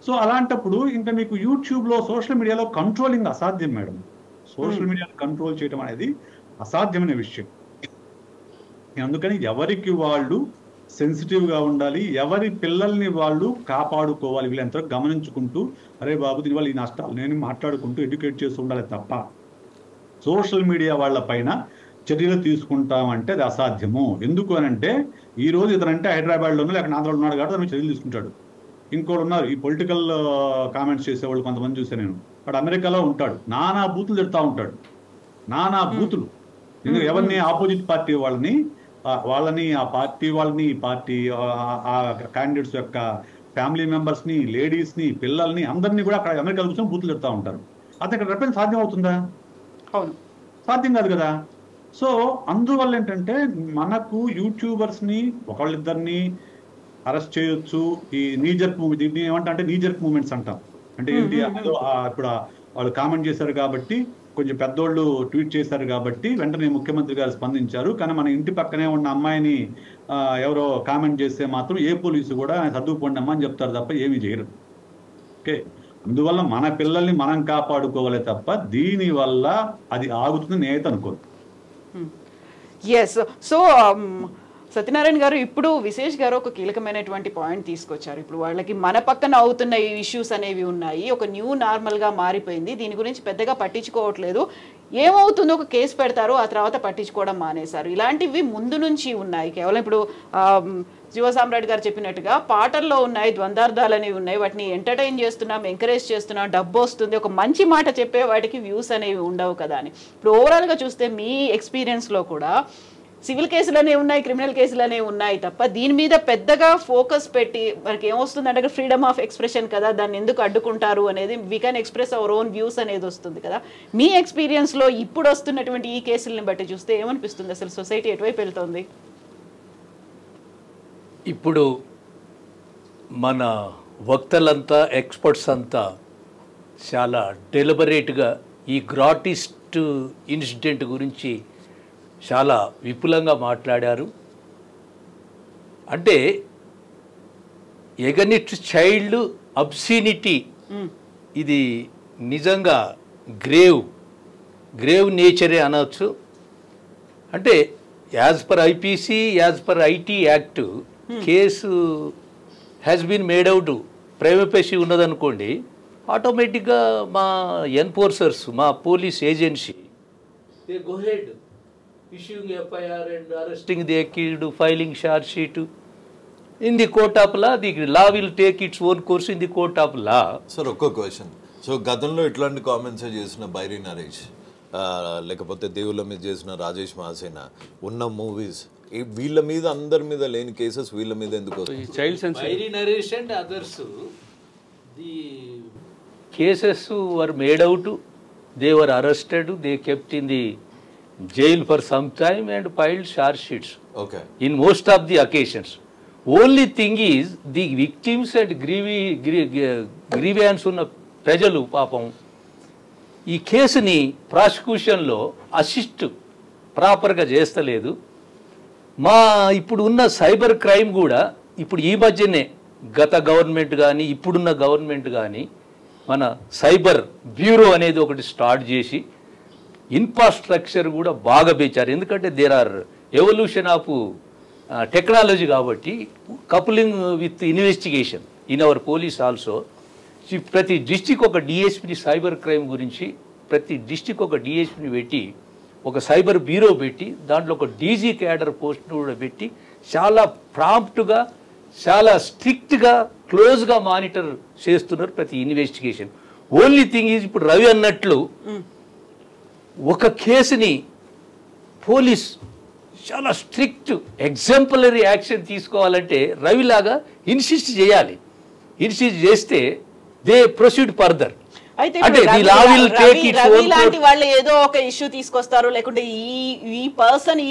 [SPEAKER 4] సో అలాంటప్పుడు ఇంకా మీకు యూట్యూబ్లో సోషల్ మీడియాలో కంట్రోలింగ్ అసాధ్యం మేడం. సోషల్ మీడియాను కంట్రోల్ చేయడం అనేది అసాధ్యమైన విషయం. అందుకని ఎవరికి వాళ్ళు సెన్సిటివ్గా ఉండాలి, ఎవరి పిల్లల్ని వాళ్ళు కాపాడుకోవాలి, వీళ్ళంతా గమనించుకుంటూ అరే బాబు దీనివల్ల ఈ నష్టాలు నేను మాట్లాడుకుంటూ ఎడ్యుకేట్ చేస్తూ ఉండాలి తప్ప సోషల్ మీడియా వాళ్ళ పైన చర్యలు తీసుకుంటామంటే అది అసాధ్యము. ఎందుకు అని అంటే ఈ రోజు ఇతనంటే హైదరాబాద్లోనూ లేక ఆంధ్రాలో ఉన్నాడు కాబట్టి అతను చర్యలు తీసుకుంటాడు. ఇంకోటి ఉన్నారు ఈ పొలిటికల్ కామెంట్స్ చేసేవాళ్ళు కొంతమంది చూసే నేను, వాడు అమెరికాలో ఉంటాడు, నానా బూతులు తిడతా ఉంటాడు, నానా బూతులు. ఎందుకు ఎవరిని ఆపోజిట్ పార్టీ వాళ్ళని ఆ పార్టీ వాళ్ళని, ఈ పార్టీ ఆ క్యాండిడేట్స్ యొక్క ఫ్యామిలీ మెంబర్స్ని, లేడీస్ని, పిల్లల్ని అందరినీ కూడా అక్కడ అమెరికాలో కూర్చొని బూతులు తిడతా ఉంటారు. అది అక్కడ రెప్రెంట్ సాధ్యం అవుతుందా? అవును, సాధ్యం కాదు కదా. సో అందువల్ల ఏంటంటే మనకు యూట్యూబర్స్ని ఒకళ్ళిద్దరిని అరెస్ట్ చేయొచ్చు. ఈ నీజర్క్ మూవీ, దీన్ని ఏమంటే నీజర్క్ మూమెంట్స్ అంటాం. అంటే ఏంటి, ఇప్పుడు వాళ్ళు కామెంట్ చేశారు కాబట్టి, కొంచెం పెద్దోళ్ళు ట్వీట్ చేశారు కాబట్టి వెంటనే ముఖ్యమంత్రి గారు స్పందించారు. కానీ మన ఇంటి పక్కనే ఉన్న అమ్మాయిని ఎవరో కామెంట్ చేస్తే మాత్రం ఏ పోలీసు కూడా చదువుకోండి అమ్మా అని చెప్తారు తప్ప ఏమీ చేయరు. ఓకే, అందువల్ల మన పిల్లల్ని మనం కాపాడుకోవాలి తప్ప దీనివల్ల అది ఆగుతుంది నేత అనుకోదు.
[SPEAKER 1] ఎస్, సో సత్యనారాయణ గారు, ఇప్పుడు విశేష్ గారు ఒక కీలకమైనటువంటి పాయింట్ తీసుకొచ్చారు. ఇప్పుడు వాళ్ళకి మన పక్కన అవుతున్న ఇష్యూస్ అనేవి ఉన్నాయి, ఒక న్యూ నార్మల్గా మారిపోయింది, దీని గురించి పెద్దగా పట్టించుకోవట్లేదు, ఏమవుతుందో ఒక కేసు పెడతారు, ఆ తర్వాత పట్టించుకోవడం మానేశారు. ఇలాంటివి ముందు నుంచి ఉన్నాయి. కేవలం ఇప్పుడు జీవసామ్రాట్ గారు చెప్పినట్టుగా పాటల్లో ఉన్నాయి, ద్వందార్థాలు అనేవి ఉన్నాయి, వాటిని ఎంటర్టైన్ చేస్తున్నాం, ఎంకరేజ్ చేస్తున్నాం, డబ్బు వస్తుంది, ఒక మంచి మాట చెప్పే వాటికి వ్యూస్ అనేవి ఉండవు కదా అని. ఇప్పుడు ఓవరాల్గా చూస్తే మీ ఎక్స్పీరియన్స్లో కూడా సివిల్ కేసులు అనేవి ఉన్నాయి, క్రిమినల్ కేసులు అనేవి ఉన్నాయి తప్ప దీని మీద పెద్దగా ఫోకస్ పెట్టి మనకి ఏమొస్తుందంటే ఫ్రీడమ్ ఆఫ్ ఎక్స్ప్రెషన్ కదా, దాన్ని ఎందుకు అడ్డుకుంటారు అనేది, we can express our own views అనేది వస్తుంది కదా. మీ ఎక్స్పీరియన్స్లో ఇప్పుడు వస్తున్నటువంటి ఈ కేసుల్ని బట్టి చూస్తే ఏమనిపిస్తుంది, అసలు సొసైటీ ఎటువైపు వెళ్తుంది?
[SPEAKER 5] ఇప్పుడు మన వక్తలంతా ఎక్స్పర్ట్స్ అంతా చాలా డెలిబరేట్గా ఈ గ్రాటిస్ట్ ఇన్సిడెంట్ గురించి చాలా విపులంగా మాట్లాడారు. అంటే ఎగనిస్ట్ చైల్డ్ అబ్సీనిటీ ఇది నిజంగా గ్రేవ్ నేచరే అనవచ్చు. అంటే as per IPC, as per IT act case has been made out prima facie ఉన్నదనుకోండి, ఆటోమేటిక్గా మా ఎన్ఫోర్సర్స్, మా police agency they go head issuing FIR and arresting the accused, filing charge sheet in the court of law. The law will take its own course in the court of law.
[SPEAKER 3] Sir ఒక్క question. So గతంలో ఇట్లాంటి comments చేసిన బైరీ నరేష్, లేకపోతే దేవుళ్ళ మీద చేసిన రాజేష్ మహాసేన ఉన్న movies, వీళ్ళ మీద అందరి మీద లేని కేసెస్ వీళ్ళ మీద ఎందుకు?
[SPEAKER 5] Bairy Naresh and others, the cases were made out, they were arrested, they kept in the jail for some time and filed charge sheets.
[SPEAKER 3] Okay.
[SPEAKER 5] In most of the occasions. Only thing is, the victims and grievance ఉన్న ప్రజలు పాపం ఈ కేసుని ప్రాసిక్యూషన్లో assist ప్రాపర్గా చేస్తలేదు. మా ఇప్పుడు ఉన్న సైబర్ క్రైమ్ కూడా ఇప్పుడు ఈ మధ్యనే గత గవర్నమెంట్ కానీ ఇప్పుడున్న గవర్నమెంట్ కానీ మన సైబర్ బ్యూరో అనేది ఒకటి స్టార్ట్ చేసి ఇన్ఫ్రాస్ట్రక్చర్ కూడా బాగా పెంచారు. ఎందుకంటే there are evolution of technology కాబట్టి, coupling with investigation in our police also. ప్రతి డిస్టిక్ ఒక డిఎస్పీని సైబర్ క్రైమ్ గురించి, ప్రతి డిస్టిక్ ఒక డిఎస్పీని పెట్టి, ఒక సైబర్ బ్యూరో పెట్టి, దాంట్లో ఒక డీజీ క్యాడర్ పోస్ట్ను కూడా పెట్టి చాలా ప్రాంప్ట్గా, చాలా స్ట్రిక్ట్గా, క్లోజ్గా మానిటర్ చేస్తున్నారు ప్రతి ఇన్వెస్టిగేషన్. ఓన్లీ థింగ్ ఈజ్ ఇప్పుడు రవి అన్నట్లు ఒక కేసుని పోలీస్ చాలా స్ట్రిక్ట్ ఎగ్జాంపులరీ యాక్షన్ తీసుకోవాలంటే రవిలాగా ఇన్సిస్ట్ చేయాలి. ఇన్సిస్ట్ చేస్తే దే ప్రొసీడ్ ఫర్దర్.
[SPEAKER 1] అయితే రవి లాంటి వాళ్ళు ఏదో ఒక ఇష్యూ తీసుకొస్తారు, లేకుంటే ఈ పర్సన్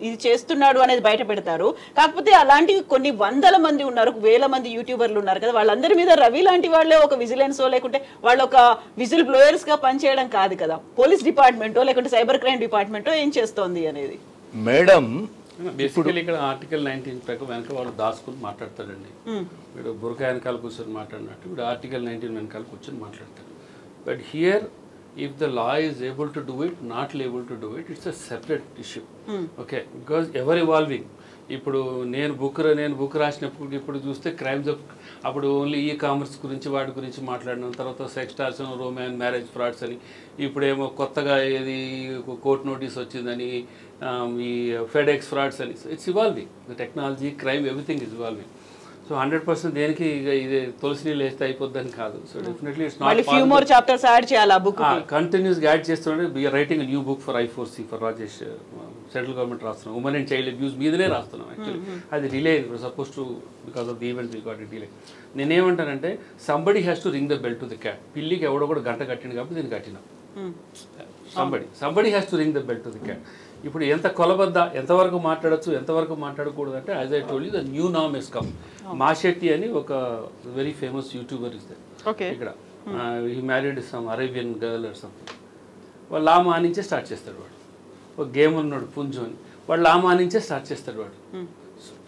[SPEAKER 1] ఇది చేస్తున్నాడు అనేది బయట పెడతారు. కాకపోతే అలాంటివి కొన్ని వందల మంది ఉన్నారు, వేల మంది యూట్యూబర్లు ఉన్నారు కదా, వాళ్ళందరి మీద రవి లాంటి వాళ్ళే ఒక విజిలెన్సో లేకుంటే వాళ్ళు ఒక విజిల్ బ్లోయర్స్ గా పనిచేయడం కాదు కదా. పోలీస్ డిపార్ట్మెంటో లేకుంటే సైబర్ క్రైమ్ డిపార్ట్మెంటో ఏం చేస్తోంది అనేది.
[SPEAKER 5] మేడం
[SPEAKER 2] బేసికలీ ఇక్కడ ఆర్టికల్ 19 ప్రకారం వెనక వాళ్ళు దాచుకుని మాట్లాడతాడండి. వీడు బురక వెనకాల కూర్చొని మాట్లాడినట్టు వీడు ఆర్టికల్ 19 వెనకాల కూర్చొని మాట్లాడతాడు. But here if the law is able to do it, not able to do it, it's a separate issue. Okay, because ever evolving. ఇప్పుడు నేను బుక్ రాసినప్పుడు ఇప్పుడు చూస్తే క్రైమ్స్ ఆఫ్, అప్పుడు ఓన్లీ ఈ కామర్స్ గురించి వాటి గురించి మాట్లాడిన తర్వాత సెక్స్ టార్చన్, రోమాన్ మ్యారేజ్ ఫ్రాడ్స్ అని, ఇప్పుడేమో కొత్తగా ఏది కోర్ట్ నోటీస్ వచ్చిందని, ఈ ఫెడెక్స్ ఫ్రాడ్స్ అని. It's evolving, the technology, crime, everything is evolving. So 100% దేనికి ఇది తులసి నీళ్ళు వేస్తే అయిపోద్దని కాదు. సో డెఫినెట్లీ ఇట్స్ నాట్ కంటిన్యూస్గా యాడ్ చేస్తున్నాడు. We're writing new book for I4C for Rajesh, central government రాస్తున్నాం. ఉమెన్ అండ్ చైల్డ్ అబ్యూస్ మీదనే రాస్తున్నాం యాక్చువల్లీ. అది delay suppose to because of the events we got it delay. నేనేమంటానంటే somebody has to ring the bell to the cat. పిల్లికి ఎవడో కూడా గంట కట్టింది కాబట్టి దీన్ని కట్టినా. Somebody has to ring the bell to the cat. ఇప్పుడు ఎంత కొలబద్ద, ఎంతవరకు మాట్లాడచ్చు, ఎంతవరకు మాట్లాడకూడదు అంటే, as I told you the new నామ్ హస్ కమ్. మాషెట్టి అని ఒక very famous youtuber is there ఇక్కడ. He married some Arabian girl or something. వాళ్ళు లామా నుంచే స్టార్ట్ చేస్తాడు వాడు. ఒక గేమ్ ఉన్నాడు పుంజు అని, వాడు లామా నుంచే స్టార్ట్ చేస్తాడు వాడు.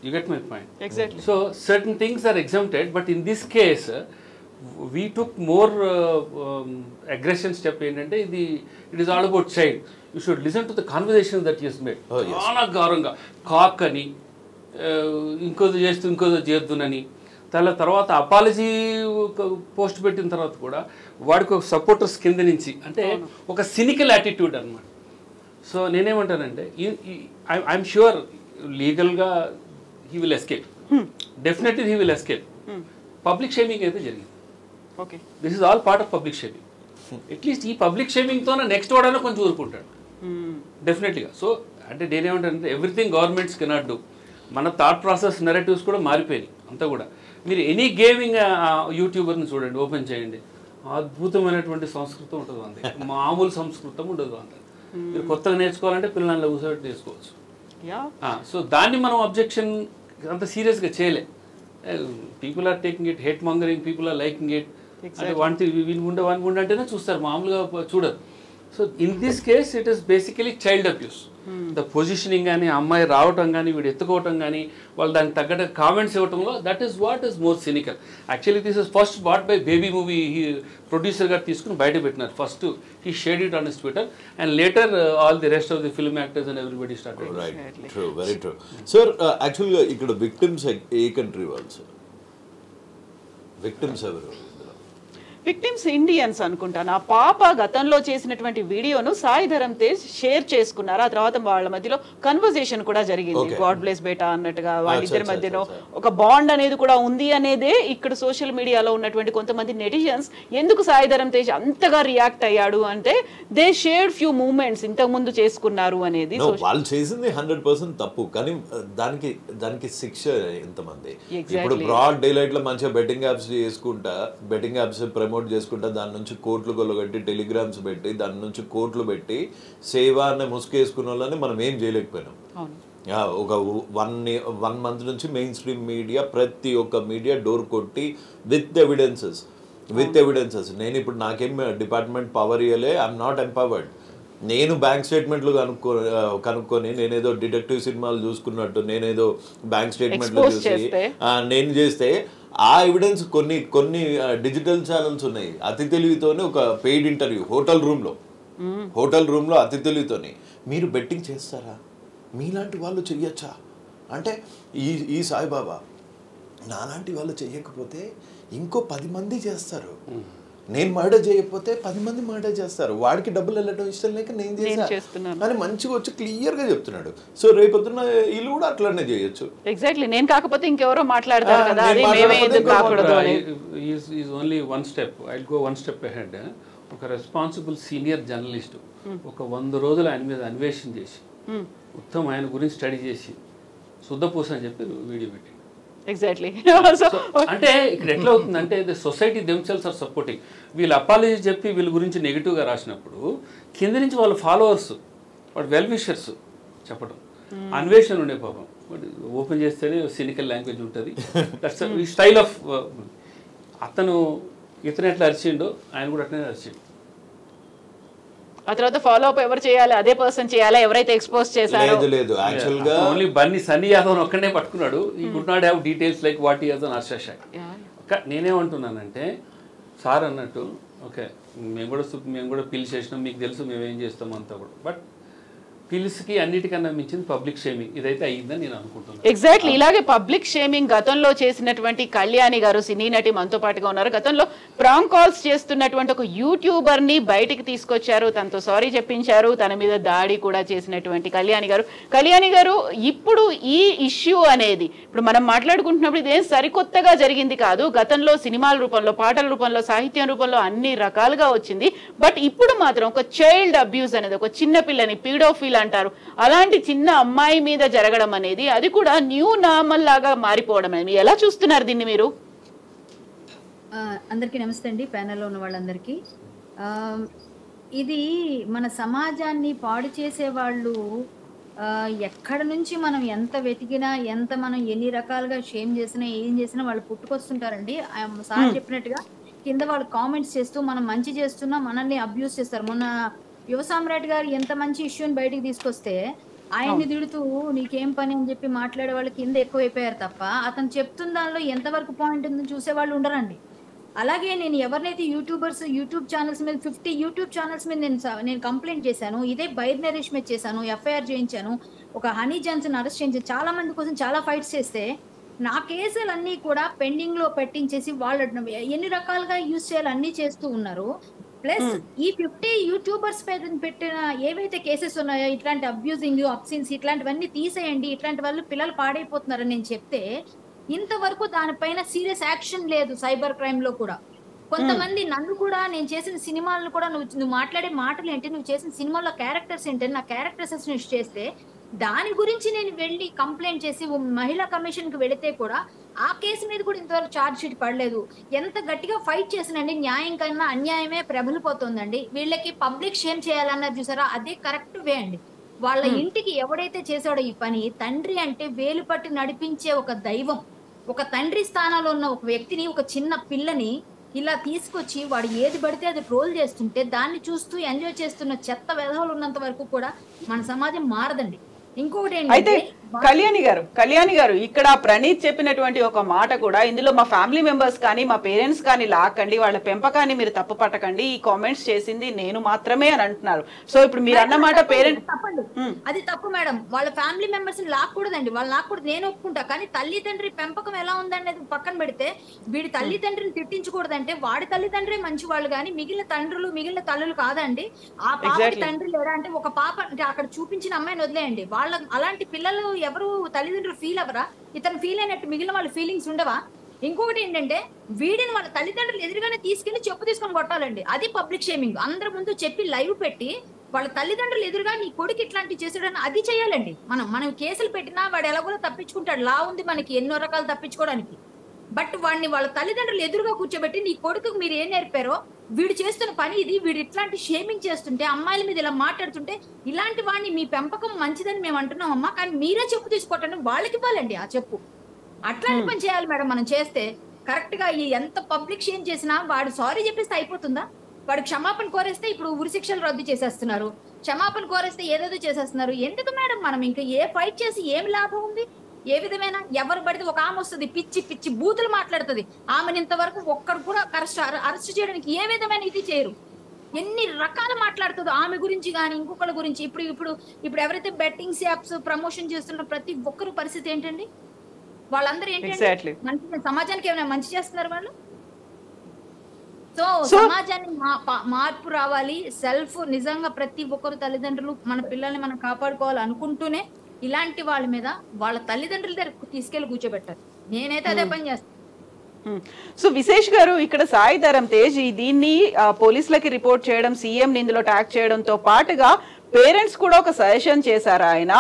[SPEAKER 2] You get my point.
[SPEAKER 1] Exactly.
[SPEAKER 2] So certain things are exempted, but in this case we took more aggression step ఏంటంటే ఇది it is all about child. You should listen to the conversation that is made. చాలా గౌరవంగా కాక్ అని, ఇంకోది చేస్తూ ఇంకోది చేద్దునని, తర్వాత apology post పెట్టిన తర్వాత కూడా వాడికి ఒక సపోర్టర్స్ కింద నుంచి, అంటే ఒక సినికల్ యాటిట్యూడ్ అనమాట. సో నేనేమంటానంటే ఐఎమ్ ష్యూర్ లీగల్గా he will escape, definitely he will escape. Public shaming అయితే జరిగింది.
[SPEAKER 1] Okay,
[SPEAKER 2] this is all part of public shaming. At least ఈ పబ్లిక్ షేమింగ్తోనే నెక్స్ట్ వాడైనా కొంచెం ఊరుకుంటాడు డెఫినెట్లీగా. సో అంటే నేనేమంటానంటే ఎవ్రీథింగ్ గవర్నమెంట్స్ కెనాట్ డూ. మన థాట్ ప్రాసెస్ నెరేటివ్స్ కూడా మారిపోయినాయి అంతా కూడా. మీరు ఎనీ గేమింగ్ యూట్యూబర్ని చూడండి, ఓపెన్ చేయండి, అద్భుతమైనటువంటి సంస్కృతం ఉంటుంది అంతే, మామూలు సంస్కృతం ఉండదు అంతే. మీరు కొత్తగా నేర్చుకోవాలంటే పిల్లల్ని కూర్చోబెట్టి నేర్చుకోవచ్చు. సో దాన్ని మనం అబ్జెక్షన్ అంత సీరియస్గా చేయలే. People are taking it, hate mongering, people are liking it, అంటే వానికి ఉండే అంటేనే చూస్తారు, మామూలుగా చూడరు. So in this case it is basically child abuse. The positioning కానీ, అమ్మాయి రావటం కానీ, వీడు ఎత్తుకోవటం కానీ, వాళ్ళు దానికి తగ్గట్టు కామెంట్స్ ఇవ్వటంలో, that is what is more cynical. Actually this is first bot by Baby movie producer గారు తీసుకుని బయట పెట్టినారు. First he shared it on his Twitter and later all the rest of the film actors and everybody started.
[SPEAKER 3] Right, true, very true. Sir యాక్చువల్గా ఇక్కడ victims ఏ country వాళ్ళు sir? Victims ఎవరు?
[SPEAKER 1] Victims Indians అనుకుంటాను. ఆ పాప గతంలో చేసినటువంటి వీడియోను సాయి ధరమ్ తేజ్ షేర్ చేసుకున్నారు. ఆ తర్వాత వాళ్ళ మధ్యలో కన్వర్జేషన్ కూడా జరిగింది, గాడ్ బ్లెస్ బేటా అన్నట్టుగా. వాళ్ళిద్దరి మధ్యలో ఒక బాండ్ అనేది కూడా ఉంది అనేదే ఇక్కడ సోషల్ మీడియాలో ఉన్నటువంటి కొంతమంది నెటిజన్స్ ఎందుకు సాయి ధరమ్ తేజ్ అంతగా రియాక్ట్ అయ్యాడు అంటే దే షేర్డ్ ఫ్యూ మూమెంట్స్ ఇంతకు ముందు చేసుకున్నారు అనేది.
[SPEAKER 3] వాళ్ళు చేసింది 100% తప్పు, కానీ దానికి శిక్ష ఎంతమంది? ఇప్పుడు బ్రాడ్ డే లైట్ లో మంచిగా బెట్టింగ్ యాప్స్ చేసుకుంటా, బెట్టింగ్ యాప్స్ ప్రమోట్ చేసుకుంటా, దాని నుంచి కోట్లు కొల్లగట్టి టెలిగ్రామ్స్ పెట్టి, దాని నుంచి కోట్లు పెట్టి సేవ అనే ముసుకేసుకున్న వాళ్ళని మనం ఏం చేయలేకపోయినాం. ఒక 1 month నుంచి మెయిన్ స్ట్రీమ్ మీడియా, ప్రతి ఒక్క మీడియా డోర్ కొట్టి విత్ ఎవిడెన్సెస్. నేను ఇప్పుడు నాకేం డిపార్ట్మెంట్ పవర్ ఇవ్వలే, ఐఎమ్ నాట్ ఎంపవర్డ్. నేను బ్యాంక్ స్టేట్మెంట్లు కనుక్కొని, నేనేదో డిటెక్టివ్ సినిమాలు చూసుకున్నట్టు నేనేదో బ్యాంక్ స్టేట్మెంట్లు చూసి నేను చేస్తే ఆ ఎవిడెన్స్ కొన్ని డిజిటల్ ఛానల్స్ ఉన్నాయి. అతి తెలివితోనే ఒక పెయిడ్ ఇంటర్వ్యూ హోటల్ రూమ్లో అతి తెలివితోనే, మీరు బెట్టింగ్ చేస్తారా, మీలాంటి వాళ్ళు చెయ్యొచ్చా అంటే, ఈ సాయిబాబా నాలాంటి వాళ్ళు చెయ్యకపోతే ఇంకో 10 మంది చేస్తారు, నేను మర్డర్ చేయకపోతే 10 మంది మర్డర్ చేస్తారు, వాడికి డబ్బులు వెళ్ళడం ఇష్టం లేక నేను చేస్తాను అని మంచిగా వచ్చి క్లియర్ గా చెప్తున్నాడు. సో రేపొద్దున వీళ్ళు కూడా అట్లానే చేయొచ్చు.
[SPEAKER 1] ఎగ్జాక్ట్లీ, నేను కాకపోతే ఇంకెవరో మాట్లాడతారు కదా, అది మేమే ఎందుకు కాకూడదు అని.
[SPEAKER 2] Is only one step, I go one step ahead. ఒక రెస్పాన్సిబుల్ సీనియర్ జర్నలిస్ట్ ఒక 100 రోజులు ఆయన మీద అన్వేషణ చేసి మొత్తం ఆయన గురించి స్టడీ చేసి శుద్ధపూస అని చెప్పి వీడియో పెట్టి.
[SPEAKER 1] ఎగ్జాక్ట్లీ.
[SPEAKER 2] అంటే ఇక్కడ ఎట్లా అవుతుందంటే the society themselves are supporting. వీళ్ళు అపాలజీ చెప్పి వీళ్ళ గురించి నెగిటివ్గా రాసినప్పుడు కింద నుంచి వాళ్ళ ఫాలోవర్స్, వాడు వెల్ విషర్స్ చెప్పడం, అన్వేషణ ఉండే పాపం. ఓపెన్ చేస్తేనే సినికల్ లాంగ్వేజ్ ఉంటుంది. దట్స్ ఈ స్టైల్ ఆఫ్. ఇతను ఎట్లా అరిచిండో ఆయన కూడా అట్లనే అరిచిండు.
[SPEAKER 1] ఆ తర్వాత ఫాలో అప్ ఎవరు చేయాలి, అదే పర్సన్ చేయాలా, ఎవరైతే ఎక్స్పోజ్ చేశారో.
[SPEAKER 3] లేదు యాక్చువల్గా
[SPEAKER 2] ఓన్లీ బన్నీ సన్నీ యాదవ్ ఒక్కనే పట్టుకున్నాడు. ఈ could not have details like what he has done Harsha shock. నేనేమంటున్నానంటే సార్ అన్నట్టు ఓకే, మేము కూడా పిలిచి చేసినాం, మీకు తెలుసు మేమేం చేస్తాం అంతా కూడా. బట్ పిలిచికి అన్నిటికన్నా మించింది పబ్లిక్ షేమింగ్ ఇదైతే అయ్యిందని నేను అనుకుంటున్నాను.
[SPEAKER 1] ఎగ్జాక్ట్లీ, ఇలాగే పబ్లిక్ షేమింగ్ గతంలో చేసినటువంటి కళ్యాణి గారు, సినీ నటి, మనతో పాటుగా ఉన్నారు. గతంలో ప్రాంక్ కాల్స్ చేస్తున్నటువంటి ఒక యూట్యూబర్ ని బయటికి తీసుకొచ్చారు, తనతో సారీ చెప్పించారు, తన మీద దాడి కూడా చేసినటువంటి కళ్యాణి గారు ఇప్పుడు ఈ ఇష్యూ అనేది ఇప్పుడు మనం మాట్లాడుకుంటున్నప్పుడు ఇదేం సరికొత్తగా జరిగింది కాదు. గతంలో సినిమాల రూపంలో, పాటల రూపంలో, సాహిత్యం రూపంలో అన్ని రకాలుగా వచ్చింది. బట్ ఇప్పుడు మాత్రం ఒక చైల్డ్ అబ్యూస్ అనేది, ఒక చిన్న పిల్లని పీడోఫిల్ అంటారు, అలాంటి చిన్న అమ్మాయి మీద జరగడం అనేది, అది కూడా న్యూ నార్మల్ లాగా మారిపోవడం అనేది ఎలా చూస్తున్నారు దీన్ని మీరు?
[SPEAKER 6] అందరికీ నమస్తే అండి, ప్యానెల్లో ఉన్న వాళ్ళందరికీ. ఇది మన సమాజాన్ని పాడు చేసే వాళ్ళు ఎక్కడ నుంచి మనం ఎంత వెతికినా, ఎంత మనం ఎన్ని రకాలుగా షేమ్ చేసినా, ఏం చేసినా వాళ్ళు పుట్టుకొస్తుంటారండి. సార్ చెప్పినట్టుగా కింద వాళ్ళు కామెంట్స్ చేస్తూ మనం మంచి చేస్తున్నా మనల్ని అబ్యూస్ చేస్తారు. మొన్న యువ సామ్రాట్ గారు ఎంత మంచి ఇష్యూని బయటికి తీసుకొస్తే ఆయన్ని తిడుతూ నీకేం పని అని చెప్పి మాట్లాడే వాళ్ళు కింద ఎక్కువైపోయారు తప్ప అతను చెప్తున్న దానిలో ఎంతవరకు పాయింట్ ఉందని చూసేవాళ్ళు ఉండరండి. అలాగే నేను ఎవరినైతే యూట్యూబ్ ఛానల్స్ మీద 50 యూట్యూబ్ ఛానల్స్ మీద నేను కంప్లైంట్ చేశాను, ఇదే బైర్ నరేష్ మీద చేశాను, ఎఫ్ఐఆర్ చేయించాను, ఒక హనీ జాన్సన్ అరెస్ట్ చేయించాను, చాలా మంది కోసం చాలా ఫైట్స్ చేస్తే నా కేసులన్నీ కూడా పెండింగ్ లో పెట్టించేసి వాళ్ళు ఎన్ని రకాలుగా యూజ్ చేయాలి అన్ని చేస్తూ ఉన్నారు. ప్లస్ ఈ 50 యూట్యూబర్స్ పెట్టిన ఏవైతే కేసెస్ ఉన్నాయో ఇట్లాంటి అబ్యూజింగ్, అబ్సిన్స్ ఇట్లాంటివన్నీ తీసేయండి, ఇట్లాంటి వాళ్ళు పిల్లలు పాడైపోతున్నారని నేను చెప్తే ఇంతవరకు దానిపైన సీరియస్ యాక్షన్ లేదు. సైబర్ క్రైమ్ లో కూడా కొంతమంది నన్ను కూడా, నేను చేసిన సినిమాలను కూడా నువ్వు మాట్లాడే మాటలు ఏంటి, నువ్వు చేసిన సినిమాలో క్యారెక్టర్స్ ఏంటి, నా క్యారెక్టర్స్ చేస్తే దాని గురించి నేను వెళ్ళి కంప్లైంట్ చేసి మహిళా కమిషన్ కి వెళితే కూడా ఆ కేసు మీద కూడా ఇంతవరకు ఛార్జ్ షీట్ పడలేదు. ఎంత గట్టిగా ఫైట్ చేసినండి, న్యాయం కన్నా అన్యాయమే ప్రబలిపోతుందండి. వీళ్ళకి పబ్లిక్ షేమ్ చేయాలన్నారు చూసారా, అదే కరెక్ట్ వే అండి. వాళ్ళ ఇంటికి ఎవడైతే చేశాడో ఈ పని, తండ్రి అంటే వేలు పట్టి నడిపించే ఒక దైవం, ఒక తండ్రి స్థానంలో ఉన్న ఒక వ్యక్తిని, ఒక చిన్న పిల్లని ఇలా తీసుకొచ్చి వాడు ఏది పడితే అది ట్రోల్ చేస్తుంటే దాన్ని చూస్తూ ఎంజాయ్ చేస్తున్న చెత్త వెధవలు ఉన్నంత వరకు కూడా మన సమాజం మారదండి. ఇంకొకటి
[SPEAKER 1] అయితే
[SPEAKER 6] ఏంటంటే
[SPEAKER 1] కళ్యాణి గారు ఇక్కడ ప్రణీత్ చెప్పినటువంటి ఒక మాట కూడా, ఇందులో మా ఫ్యామిలీ మెంబర్స్ కానీ మా పేరెంట్స్ కానీ లాక్కండి, వాళ్ళ పెంపకాన్ని మీరు తప్పు పట్టకండి, ఈ కామెంట్స్ చేసింది నేను మాత్రమే అని అంటున్నారు. సో ఇప్పుడు మీరు అన్నమాట పేరెంట్
[SPEAKER 6] తప్పండి, అది తప్పు మేడం. వాళ్ళ ఫ్యామిలీ మెంబర్స్ ని లాక్కూడదండి, వాళ్ళు లాక్కూడదు, నేను ఒప్పుకుంటా. కానీ తల్లిదండ్రి పెంపకం ఎలా ఉందనేది పక్కన పెడితే, వీడి తల్లిదండ్రిని తిట్టించకూడదంటే వాడి తల్లిదండ్రి మంచి వాళ్ళు కానీ మిగిలిన తండ్రులు మిగిలిన తల్లులు కాదండి. ఆ పాపకి తండ్రి లేరా అంటే ఒక పాప అంటే అక్కడ చూపించిన అమ్మాయిని వదిలేయండి, వాళ్ళ అలాంటి పిల్లలు ఎవరు తల్లిదండ్రులు ఫీల్ అవ్వరా? ఇతను ఫీల్ అయినట్టు మిగిలిన వాళ్ళ ఫీలింగ్స్ ఉండవా? ఇంకొకటి ఏంటంటే వీడిని వాళ్ళ తల్లిదండ్రులు ఎదురుగానే తీసుకెళ్లి చెప్పు తీసుకొని కొట్టాలండి. అది పబ్లిక్ షేమింగ్. అందరి ముందు చెప్పి లైవ్ పెట్టి వాళ్ళ తల్లిదండ్రులు ఎదురుగా నీ కొడుకు ఇట్లాంటివి చేసాడని అది చేయాలండి. మనం కేసులు పెట్టినా వాడు ఎలాగో తప్పించుకుంటాడు, లా ఉంది మనకి ఎన్నో రకాలు తప్పించుకోవడానికి. బట్ వాడిని వాళ్ళ తల్లిదండ్రులు ఎదురుగా కూర్చోబెట్టి నీ కొడుకు మీరు ఏం నేర్పారో, వీడు చేస్తున్న పని ఇది, వీడు ఇట్లాంటి షేమింగ్ చేస్తుంటే, అమ్మాయిల మీద ఇలా మాట్లాడుతుంటే, ఇలాంటి వాడిని మీ పెంపకం మంచిదని మేము అంటున్నాం అమ్మా, కానీ మీరే చెప్పు తీసుకోవటం వాళ్ళకి ఇవ్వాలండి ఆ చెప్పు. అట్లాంటి పని చేయాలి మేడం. మనం చేస్తే కరెక్ట్ గా ఎంత పబ్లిక్ షేమ్ చేసినా వాడు సారీ చెప్పేస్తే అయిపోతుందా? వాడు క్షమాపణ కోరేస్తే ఇప్పుడు ఉరిశిక్షలు రద్దు చేసేస్తున్నారు, క్షమాపణ కోరేస్తే ఏదేదో చేసేస్తున్నారు. ఎందుకు మేడం మనం ఇంకా ఏ ఫైట్ చేసి ఏమి లాభం ఉంది? ఏ విధమైన ఎవరు పడితే ఒక ఆమె వస్తుంది పిచ్చి పిచ్చి బూతులు మాట్లాడుతుంది, ఆమెను ఇంతవరకు ఒక్కరు కూడా అరెస్ట్ చేయడానికి ఏ విధమైన ఇది చేయరు. ఎన్ని రకాలు మాట్లాడుతుందో ఆమె గురించి కానీ ఇంకొకరి గురించి. ఇప్పుడు ఎవరైతే బెట్టింగ్స్ యాప్స్ ప్రమోషన్ చేస్తున్న ప్రతి ఒక్కరు పరిస్థితి ఏంటండి? వాళ్ళందరూ ఏంటంటే మంచి సమాజానికి ఏమైనా మంచి చేస్తున్నారు వాళ్ళు? సో సమాజాన్ని మార్పు రావాలి. సెల్ఫ్ నిజంగా ప్రతి ఒక్కరు తల్లిదండ్రులు మన పిల్లల్ని మనం కాపాడుకోవాలి అనుకుంటూనే ఇలాంటి వాళ్ళ మీద వాళ్ళ తల్లిదండ్రుల దగ్గర తీసుకెళ్లి కూర్చోబెట్టారు. నేనైతే అదే పని చేస్తాను.
[SPEAKER 1] సో విశేష్ గారు, ఇక్కడ సాయి ధరమ్ తేజ్ దీన్ని పోలీసులకి రిపోర్ట్ చేయడం, సీఎం ఇందులో ట్యాగ్ చేయడంతో పాటుగా పేరెంట్స్ కూడా ఒక సజెషన్ చేశారు ఆయన.